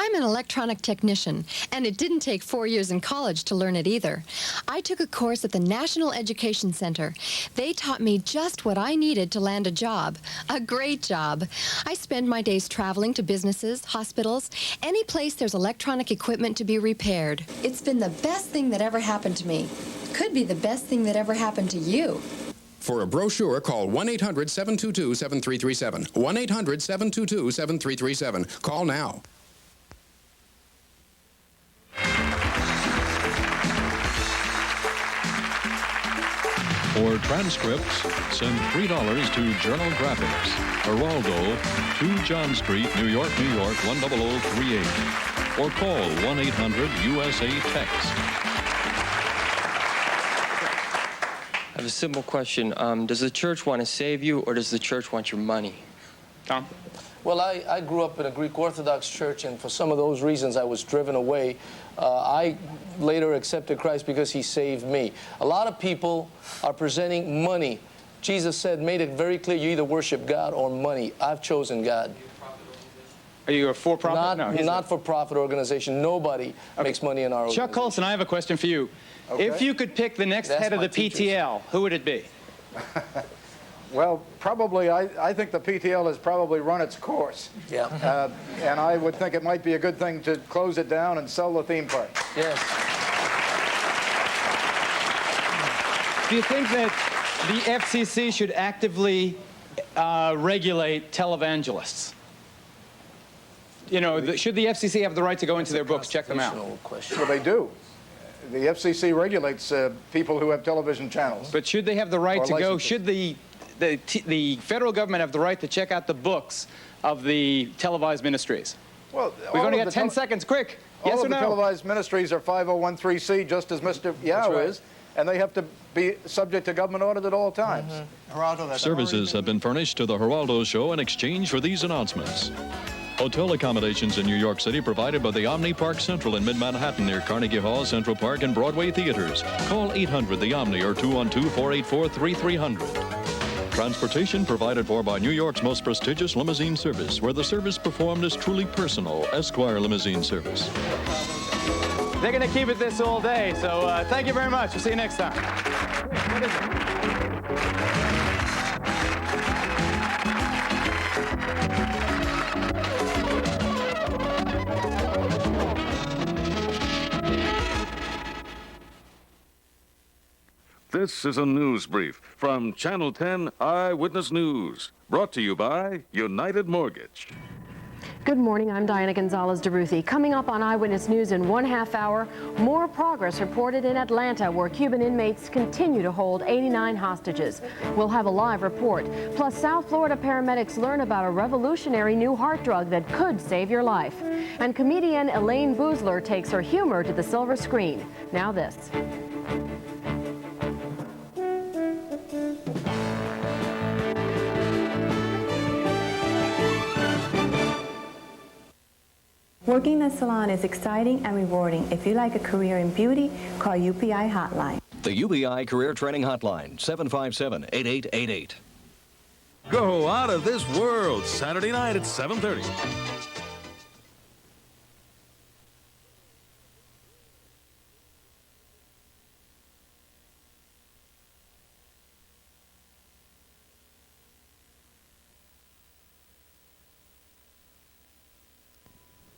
I'm an electronic technician, and it didn't take 4 years in college to learn it either. I took a course at the National Education Center. They taught me just what I needed to land a job. A great job. I spend my days traveling to businesses, hospitals, any place there's electronic equipment to be repaired. It's been the best thing that ever happened to me. Could be the best thing that ever happened to you. For a brochure, call 1-800-722-7337. 1-800-722-7337. Call now. For transcripts, send $3 to Journal Graphics, Geraldo, 2 John Street, New York, New York, 10038. Or call 1-800-USA-TEXT. I have a simple question. Does the church want to save you, or does the church want your money? Tom? Well, I grew up in a Greek Orthodox church, and for some of those reasons, I was driven away. I later accepted Christ because he saved me. A lot of people are presenting money. Jesus said, made it very clear, you either worship God or money. I've chosen God. Are you a for-profit? Not for-profit organization. Nobody makes money in our organization. Chuck Colson, I have a question for you. Okay. If you could pick the next head of the PTL, who would it be? Well, probably, I think the PTL has probably run its course. Yeah. And I would think it might be a good thing to close it down and sell the theme park. Yes. Do you think that the FCC should actively regulate televangelists? You know, should the FCC have the right to go into their books, check them out? Well, they do. The FCC regulates people who have television channels. But should they have the right to go? Should the federal government have the right to check out the books of the televised ministries? Well, we've only got 10 seconds. Quick. Yes all or of no? the televised ministries are 5013C, just as Mr. Yao is, and they have to be subject to government audit at all times. Services have been furnished to the Geraldo Show in exchange for these announcements. Hotel accommodations in New York City provided by the Omni Park Central in mid-Manhattan near Carnegie Hall, Central Park, and Broadway theaters. Call 800-THE-OMNI or 212-484-3300. Transportation provided for by New York's most prestigious limousine service, where the service performed is truly personal, Esquire Limousine Service. They're going to keep it this all day, so thank you very much. We'll see you next time. What is it? This is a news brief from Channel 10 Eyewitness News, brought to you by United Mortgage. Good morning, I'm Diana Gonzalez-DeRuthi. Coming up on Eyewitness News in 1/2 hour, more progress reported in Atlanta, where Cuban inmates continue to hold 89 hostages. We'll have a live report. Plus, South Florida paramedics learn about a revolutionary new heart drug that could save your life. And comedian Elaine Boozler takes her humor to the silver screen. Now this. Working in a salon is exciting and rewarding. If you like a career in beauty, call UPI Hotline. The UPI Career Training Hotline, 757-8888. Go out of this world, Saturday night at 7:30.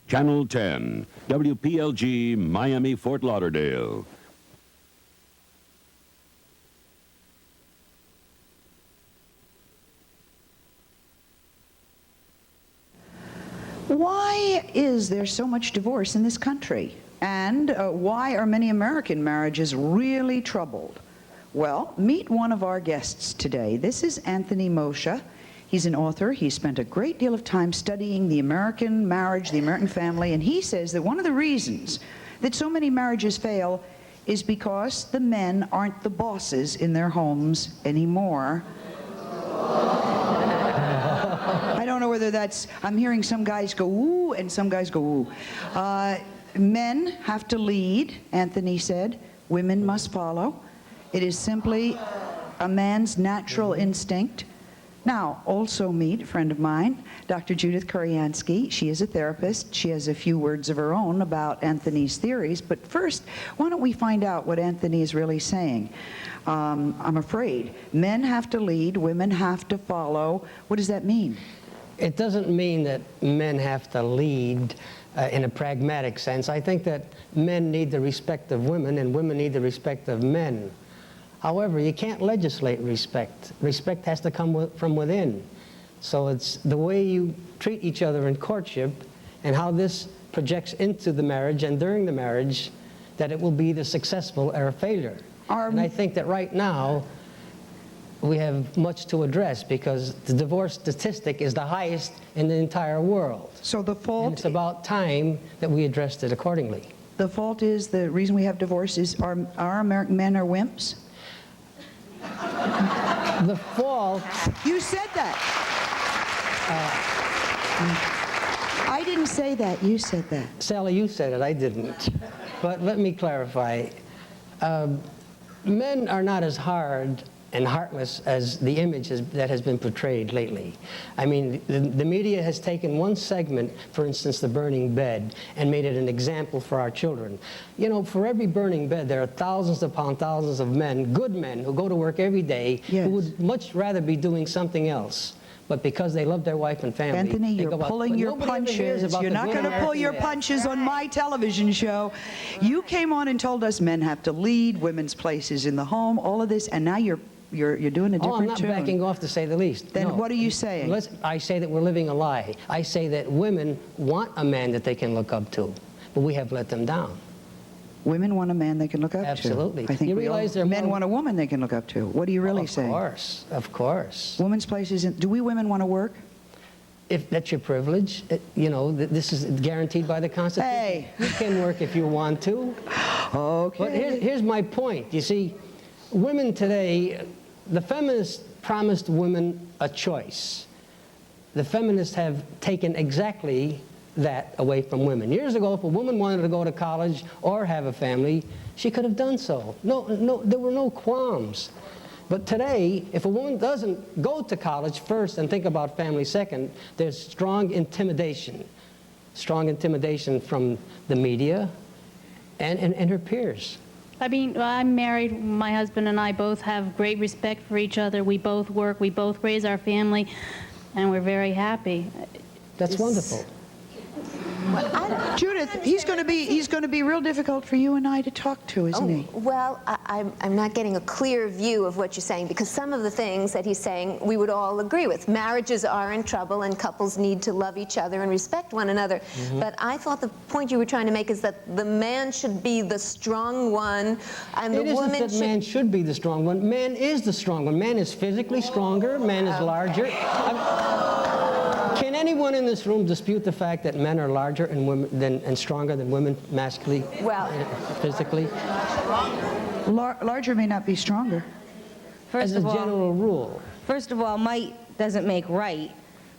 Channel 10, WPLG, Miami, Fort Lauderdale. Why is there so much divorce in this country? And why are many American marriages really troubled? Well, meet one of our guests today. This is Anthony Moshe. He's an author. He spent a great deal of time studying the American marriage, the American family, and he says that one of the reasons that so many marriages fail is because the men aren't the bosses in their homes anymore. I don't know whether that's, I'm hearing some guys go ooh and some guys go ooh. Men have to lead, Anthony said. Women must follow. It is simply a man's natural instinct. Now, also meet a friend of mine, Dr. Judith Kuryansky. She is a therapist. She has a few words of her own about Anthony's theories. But first, why don't we find out what Anthony is really saying? I'm afraid men have to lead, women have to follow. What does that mean? It doesn't mean that men have to lead in a pragmatic sense. I think that men need the respect of women and women need the respect of men. However, you can't legislate respect. Respect has to come from within. So it's the way you treat each other in courtship and how this projects into the marriage and during the marriage that it will be either successful or a failure. And I think that right now we have much to address because the divorce statistic is the highest in the entire world. So the fault... And it's about time that we addressed it accordingly. The fault is, the reason we have divorce is our American men are wimps? The fault... You said that. I didn't say that. You said that. Sally, you said it. I didn't. But let me clarify. Men are not as hard and heartless as the image that has been portrayed lately. I mean, the media has taken one segment, for instance, the burning bed, and made it an example for our children. You know, for every burning bed, there are thousands upon thousands of men, good men, who go to work every day, who would much rather be doing something else. But because they love their wife and family, Anthony, you're pulling your punches. You're not going to pull your punches on my television show. You came on and told us men have to lead, women's place is in the home, all of this, and now you're doing a different tune. I'm not backing off, to say the least. Then no. What are you saying? I say that we're living a lie. I say that women want a man that they can look up to, but we have let them down. Women want a man they can look up to. Absolutely. I think you realize men want a woman they can look up to. What are you really saying? Of course, of course. Women's place isn't. Do we women want to work? If that's your privilege, you know, this is guaranteed by the Constitution. Hey. You can work if you want to. Okay. But here's my point. You see, women today, the feminists promised women a choice. The feminists have taken exactly that away from women. Years ago, if a woman wanted to go to college or have a family, she could have done so. No, there were no qualms. But today, if a woman doesn't go to college first and think about family second, there's strong intimidation from the media and her peers. I mean, I'm married. My husband and I both have great respect for each other. We both work. We both raise our family, and we're very happy. That's wonderful. Judith, he's going to be real difficult for you and I to talk to, isn't he? Well, I'm not getting a clear view of what you're saying, because some of the things that he's saying we would all agree with. Marriages are in trouble and couples need to love each other and respect one another. But I thought the point you were trying to make is that the man should be the strong one and the woman It isn't that man should be the strong one. Man is the strong one. Man is physically stronger. Man is larger. Can anyone in this room dispute the fact that men are larger and stronger than women masculinely, physically? Larger may not be stronger. As a general rule. First of all, might doesn't make right.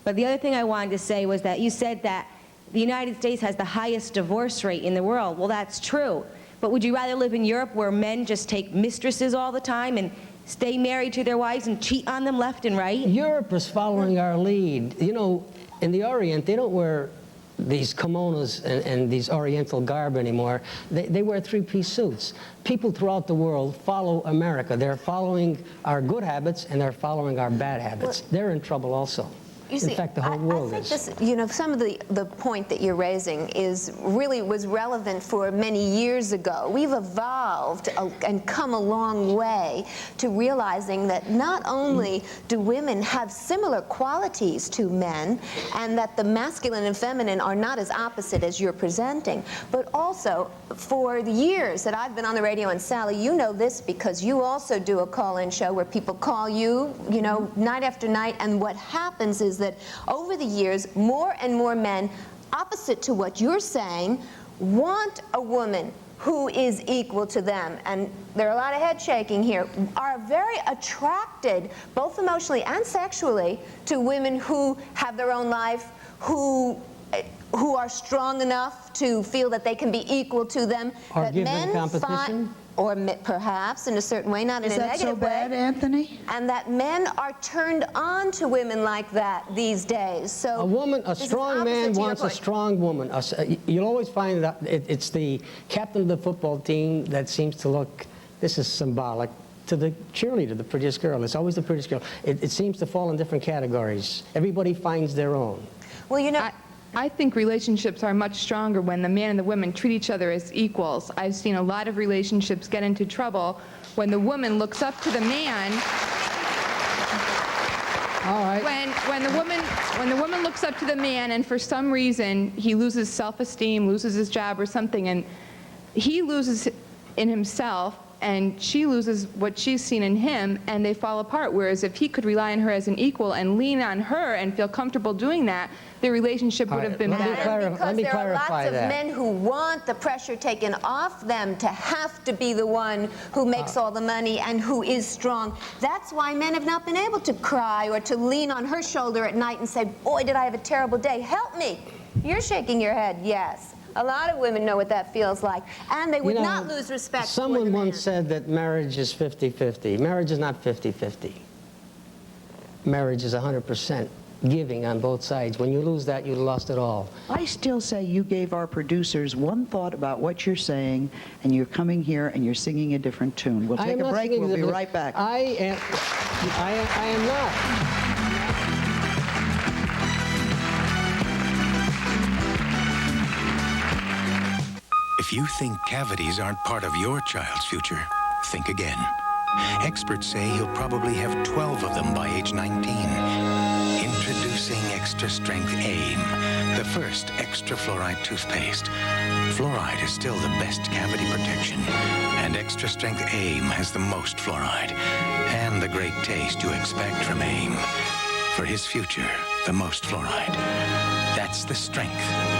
But the other thing I wanted to say was that you said that the United States has the highest divorce rate in the world. Well, that's true. But would you rather live in Europe where men just take mistresses all the time and stay married to their wives and cheat on them left and right? Europe is following our lead. You know, in the Orient, they don't wear these kimonos and these oriental garb anymore. They wear three-piece suits. People throughout the world follow America. They're following our good habits and they're following our bad habits. They're in trouble also. You see, in fact, the whole world I think this, you know, some of the point that you're raising was relevant for many years ago. We've evolved and come a long way to realizing that not only do women have similar qualities to men, and that the masculine and feminine are not as opposite as you're presenting, but also for the years that I've been on the radio, and Sally, you know this because you also do a call-in show where people call you, you know, night after night, and what happens is that over the years, more and more men, opposite to what you're saying, want a woman who is equal to them. And there are a lot of head shaking here, are very attracted, both emotionally and sexually, to women who have their own life, who are strong enough to feel that they can be equal to them. Or that give men them competition? Or perhaps in a certain way, not in a negative way. Is that so bad, Anthony? And that men are turned on to women like that these days. So a strong man wants a strong woman. You'll always find that it's the captain of the football team that seems to look, this is symbolic, to the cheerleader, the prettiest girl. It's always the prettiest girl. It seems to fall in different categories. Everybody finds their own. Well, you know, I think relationships are much stronger when the man and the woman treat each other as equals. I've seen a lot of relationships get into trouble when the woman looks up to the man. All right. When the woman looks up to the man, and for some reason he loses self-esteem, loses his job or something, and he loses in himself, and she loses what she's seen in him, and they fall apart. Whereas if he could rely on her as an equal and lean on her and feel comfortable doing that, the relationship would have been better. Because there are lots of men who want the pressure taken off them to have to be the one who makes all the money and who is strong. That's why men have not been able to cry or to lean on her shoulder at night and say, boy, did I have a terrible day, help me. You're shaking your head, yes. A lot of women know what that feels like, and they would not lose respect for the man. Someone once said that marriage is 50-50. Marriage is not 50-50. Marriage is 100% giving on both sides. When you lose that, you lost it all. I still say you gave our producers one thought about what you're saying, and you're coming here and you're singing a different tune. We'll take a break. We'll be right back. I am not. If you think cavities aren't part of your child's future, think again. Experts say he'll probably have 12 of them by age 19. Introducing Extra Strength AIM, the first extra fluoride toothpaste. Fluoride is still the best cavity protection, and Extra Strength AIM has the most fluoride and the great taste you expect from AIM. For his future, the most fluoride. That's the strength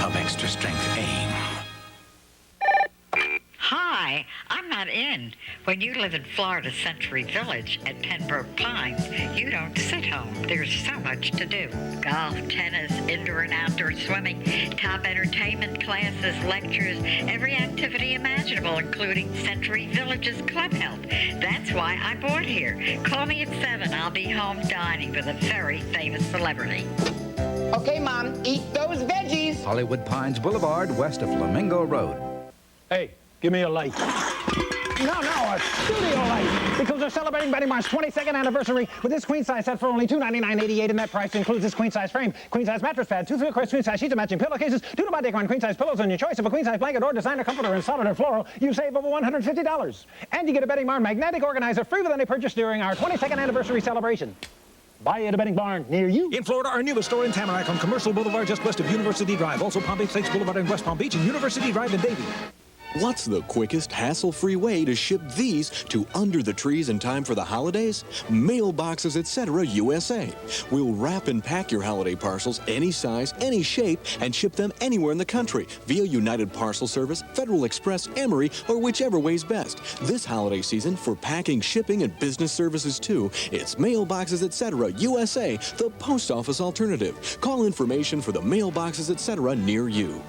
of Extra Strength AIM. Hi, I'm not in. When you live in Florida Century Village at Pembroke Pines, you don't sit home. There's so much to do. Golf, tennis, indoor and outdoor swimming, top entertainment classes, lectures, every activity imaginable, including Century Village's Club Health. That's why I bought here. Call me at 7. I'll be home dining with a very famous celebrity. Okay, Mom, eat those veggies. Hollywood Pines Boulevard, west of Flamingo Road. Hey, give me a light. No, a studio light. Because they're celebrating Betty Mar's 22nd anniversary with this queen size set for only $299.88, and that price includes this queen size frame, queen size mattress pad, 2 3/4 queen size sheets, and matching pillowcases, 2 to buy Decon queen size pillows, and your choice of a queen size blanket or designer comforter in solid or floral, you save over $150. And you get a Betty Mar magnetic organizer free with any purchase during our 22nd anniversary celebration. Buy at a bedding barn near you. In Florida, our newest store in Tamarack on Commercial Boulevard just west of University Drive. Also Palm Beach Lakes Boulevard in West Palm Beach and University Drive in Davie. What's the quickest, hassle-free way to ship these to under the trees in time for the holidays? Mailboxes, etc. USA. We'll wrap and pack your holiday parcels any size, any shape, and ship them anywhere in the country via United Parcel Service, Federal Express, Emery, or whichever way's best. This holiday season, for packing, shipping, and business services too, it's Mailboxes, etc. USA, the post office alternative. Call information for the Mailboxes, etc. near you.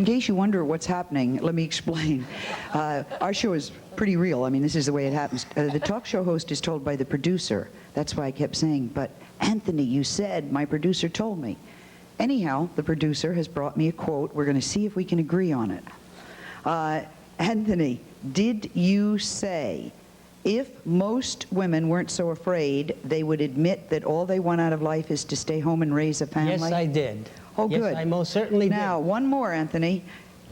In case you wonder what's happening, let me explain. Our show is pretty real. I mean, this is the way it happens. The talk show host is told by the producer. That's why I kept saying, but Anthony, you said, my producer told me. Anyhow, the producer has brought me a quote. We're going to see if we can agree on it. Anthony, did you say, if most women weren't so afraid, they would admit that all they want out of life is to stay home and raise a family? Yes, I did. Oh, yes, good. I most certainly did. Now, one more, Anthony.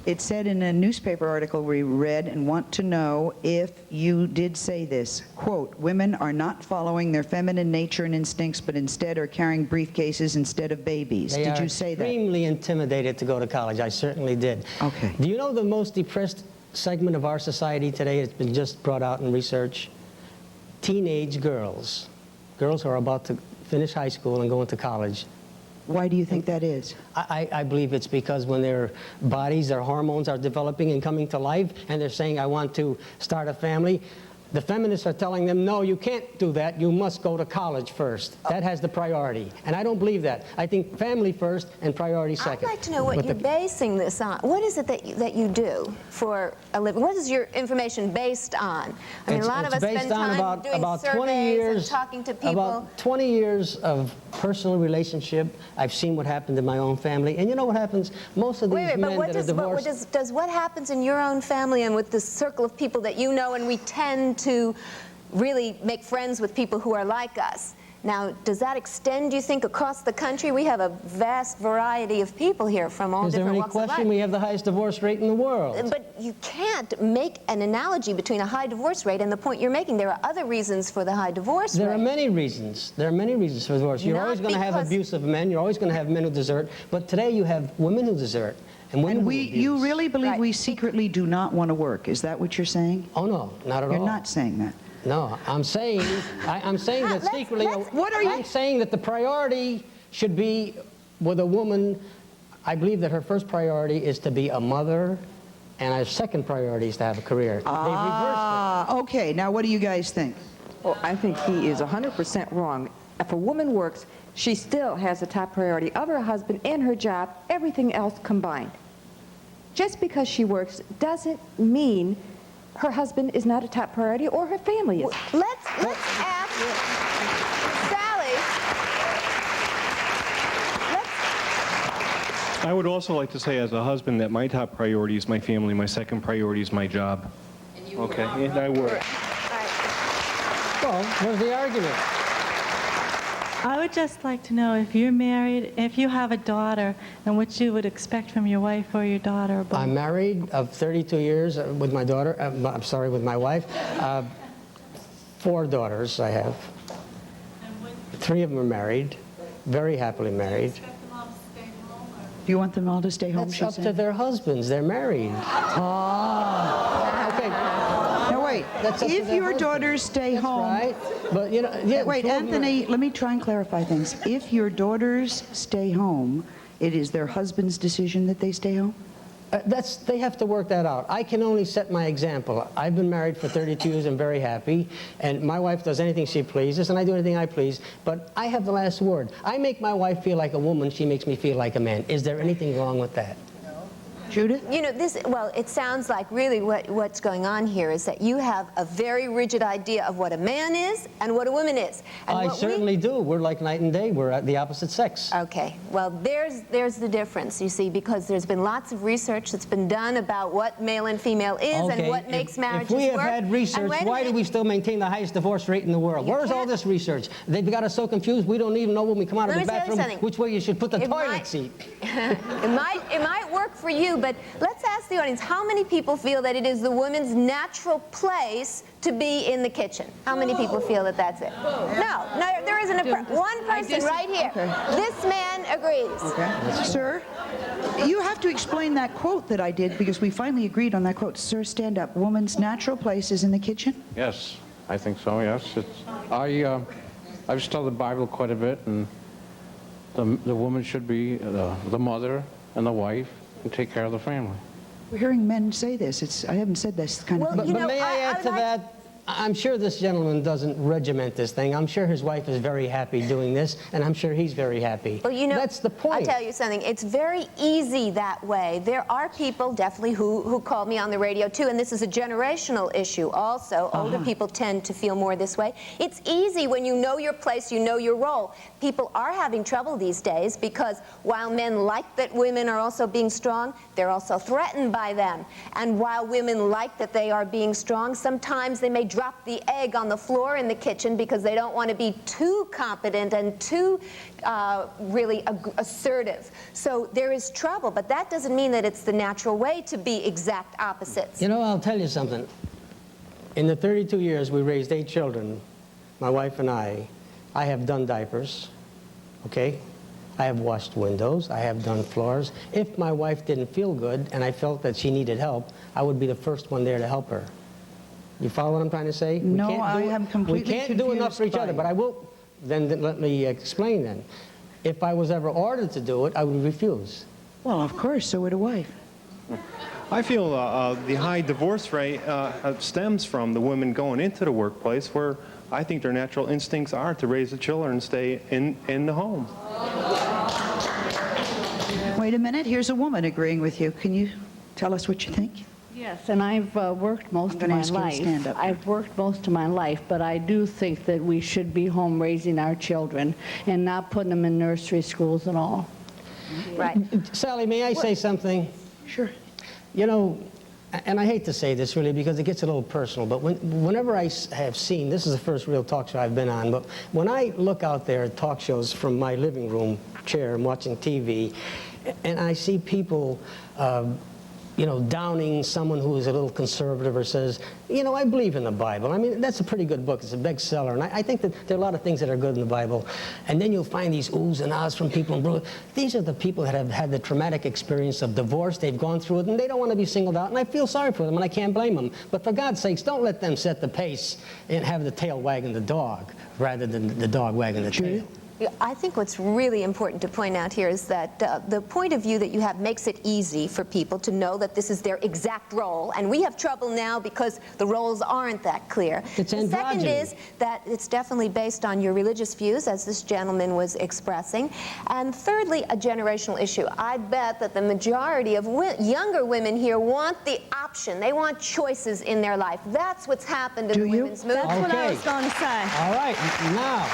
It said in a newspaper article we read and want to know if you did say this, quote, women are not following their feminine nature and instincts, but instead are carrying briefcases instead of babies. Did you say that? They are extremely intimidated to go to college. I certainly did. Okay. Do you know the most depressed segment of our society today? It's been just brought out in research. Teenage girls. Girls who are about to finish high school and go into college. Why do you think that is? I believe it's because when their bodies, their hormones are developing and coming to life, and they're saying, I want to start a family, the feminists are telling them, no, you can't do that. You must go to college first. That has the priority. And I don't believe that. I think family first and priority second. I'd like to know what you're basing this on. What is it that you do for a living? What is your information based on? I mean, a lot of us spend time doing surveys and talking to people. About 20 years of personal relationship. I've seen what happened in my own family. And you know what happens? Most of these men that are divorced... Does what happens in your own family and with the circle of people that you know, and we tend to really make friends with people who are like us. Now, does that extend, do you think, across the country? We have a vast variety of people here from all different walks of life. Is there any question we have the highest divorce rate in the world? But you can't make an analogy between a high divorce rate and the point you're making. There are other reasons for the high divorce rate. There are many reasons. There are many reasons for divorce. You're always going to have abusive men. You're always going to have men who desert. But today you have women who desert. And you really believe we secretly do not want to work? Is that what you're saying? Oh, no, not at all. You're not saying that. No, I'm saying that secretly. What are you? I'm saying that the priority should be with a woman. I believe that her first priority is to be a mother, and her second priority is to have a career. Ah, okay. Now, what do you guys think? Well, I think he is 100% wrong. If a woman works, she still has the top priority of her husband and her job, everything else combined. Just because she works doesn't mean her husband is not a top priority or her family is. Let's ask Sally. I would also like to say as a husband that my top priority is my family, my second priority is my job. Okay, and I work. Well, where's the argument? I would just like to know if you're married, if you have a daughter, and what you would expect from your wife or your daughter. Or both. I'm married of 32 years with my daughter. I'm sorry, with my wife. 4 daughters I have. 3 of them are married, very happily married. Do you want them all to stay home? That's up to their husbands. They're married. Oh. Okay. Now wait. If your daughters stay home. Right. But you know. Yeah, wait, Anthony. Let me try and clarify things. If your daughters stay home, it is their husband's decision that they stay home. They have to work that out. I can only set my example. I've been married for 32 years. I'm very happy. And my wife does anything she pleases, and I do anything I please. But I have the last word. I make my wife feel like a woman. She makes me feel like a man. Is there anything wrong with that? Judith? You know, well, it sounds like really what's going on here is that you have a very rigid idea of what a man is and what a woman is. And I certainly do. We're like night and day. We're at the opposite sex. Okay. Well, there's the difference, you see, because there's been lots of research that's been done about what male and female is and what makes marriages work. If we have had research, why do we still maintain the highest divorce rate in the world? Where's all this research? They've got us so confused, we don't even know when we come out of the bathroom which way you should put the toilet seat. It might work for you, but let's ask the audience, how many people feel that it is the woman's natural place to be in the kitchen? How many people feel that that's it? No, there isn't one person right here. Okay. This man agrees. Okay. Sir, you have to explain that quote that I did, because we finally agreed on that quote. Sir, stand up. Woman's natural place is in the kitchen? Yes, I think so, yes. I've studied the Bible quite a bit, and the woman should be the mother and the wife and take care of the family. We're hearing men say this. I haven't said this kind of thing. But may I add to that? I'm sure this gentleman doesn't regiment this thing. I'm sure his wife is very happy doing this, and I'm sure he's very happy. Well, you know, that's the point. I'll tell you something. It's very easy that way. There are people, definitely, who call me on the radio, too, and this is a generational issue also. Older people tend to feel more this way. It's easy when you know your place, you know your role. People are having trouble these days because while men like that women are also being strong, they're also threatened by them. And while women like that they are being strong, sometimes they may drop the egg on the floor in the kitchen because they don't want to be too competent and too really assertive. So there is trouble, but that doesn't mean that it's the natural way to be exact opposites. You know, I'll tell you something. In the 32 years we raised 8 children, my wife and I have done diapers, okay? I have washed windows, I have done floors. If my wife didn't feel good and I felt that she needed help, I would be the first one there to help her. You follow what I'm trying to say? No, I am completely confused. We can't do enough for each other, but I will. Then let me explain then. If I was ever ordered to do it, I would refuse. Well, of course, so would a wife. I feel the high divorce rate stems from the women going into the workplace where I think their natural instincts are to raise the children and stay in the home. Wait a minute, here's a woman agreeing with you. Can you tell us what you think? Yes, and I've worked most of my life. I've worked most of my life, but I do think that we should be home raising our children and not putting them in nursery schools and all. Right. Sally, may I say something? Sure. You know, and I hate to say this really because it gets a little personal, but whenever I have seen, this is the first real talk show I've been on, but when I look out there at talk shows from my living room chair and watching TV, and I see people you know, downing someone who is a little conservative or says, you know, I believe in the Bible. I mean, that's a pretty good book. It's a bestseller. And I think that there are a lot of things that are good in the Bible. And then you'll find these oohs and ahs from people. And these are the people that have had the traumatic experience of divorce. They've gone through it, and they don't want to be singled out. And I feel sorry for them, and I can't blame them. But for God's sakes, don't let them set the pace and have the tail wagging the dog rather than the dog wagging the tail. I think what's really important to point out here is that the point of view that you have makes it easy for people to know that this is their exact role. And we have trouble now because the roles aren't that clear. It's the second is that it's definitely based on your religious views, as this gentleman was expressing. And thirdly, a generational issue. I bet that the majority of younger women here want the option. They want choices in their life. That's what's happened in the women's movement. That's what I was going to say. All right, now.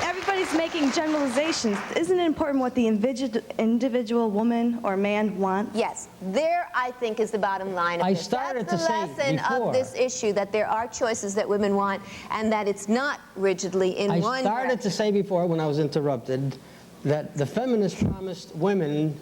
Everybody's making generalizations. Isn't it important what the individual woman or man wants? Yes. There, I think, is the bottom line of this. That's the lesson of this issue, that there are choices that women want and that it's not rigidly in one I started to say before, when I was interrupted, that the feminists promised women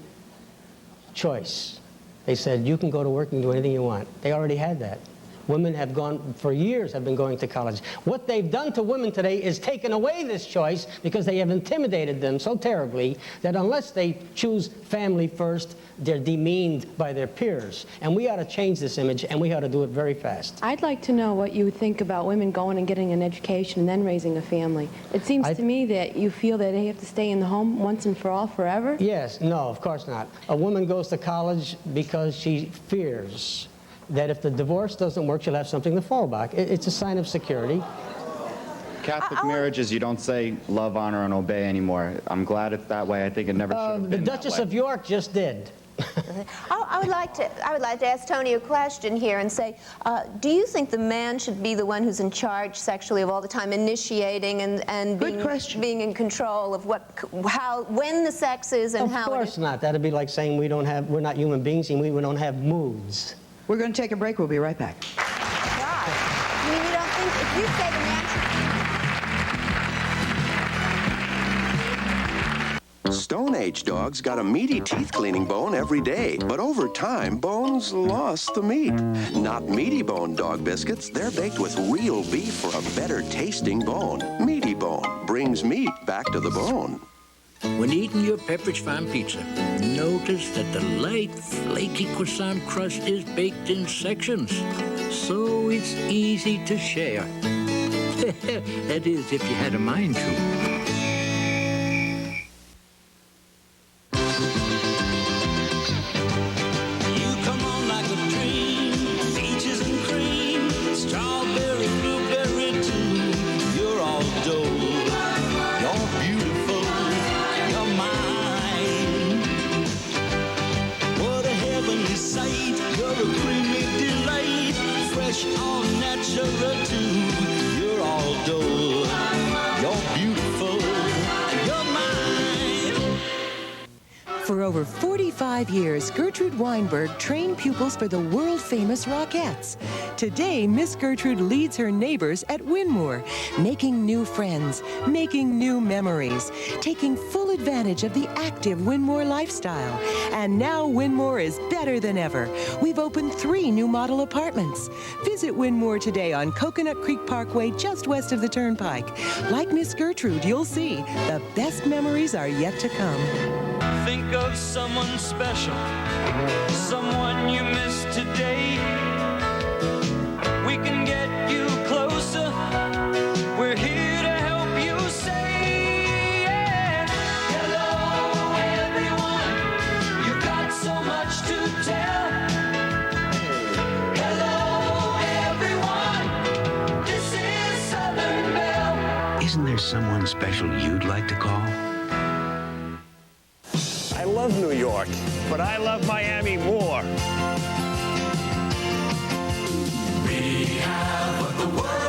choice. They said, you can go to work and do anything you want. They already had that. Women have gone, for years, have been going to college. What they've done to women today is taken away this choice because they have intimidated them so terribly that unless they choose family first, they're demeaned by their peers. And we ought to change this image, and we ought to do it very fast. I'd like to know what you think about women going and getting an education and then raising a family. It seems to me that you feel that they have to stay in the home once and for all forever. Yes, no, of course not. A woman goes to college because she fears that if the divorce doesn't work, she'll have something to fall back. It's a sign of security. Catholic marriages, you don't say love, honor, and obey anymore. I'm glad it's that way. I think it never should have been The Duchess of York just did. I would like to ask Tony a question here and say, do you think the man should be the one who's in charge sexually of all the time, initiating and being in control of when the sex is and how it is? Of course not. That'd be like saying we're not human beings and we don't have moods. We're going to take a break. We'll be right back. I mean, you don't think if you say the man should... Stone Age dogs got a meaty teeth cleaning bone every day, but over time, bones lost the meat. Not meaty bone dog biscuits. They're baked with real beef for a better tasting bone. Meaty Bone brings meat back to the bone. When eating your Pepperidge Farm pizza, notice that the light, flaky croissant crust is baked in sections, so it's easy to share. That is, if you had a mind to. For over 45 years, Gertrude Weinberg trained pupils for the world-famous Rockettes. Today, Miss Gertrude leads her neighbors at Winmore, making new friends, making new memories, taking full advantage of the active Winmore lifestyle. And now Winmore is better than ever. We've opened 3 new model apartments. Visit Winmore today on Coconut Creek Parkway, just west of the Turnpike. Like Miss Gertrude, you'll see the best memories are yet to come. Think of someone special, someone you miss today. We can get you closer. We're here to help you say, yeah. Hello, everyone. You've got so much to tell. Hello, everyone. This is Southern Belle. Isn't there someone special you'd like to call? I love New York, but I love Miami more. We have what the world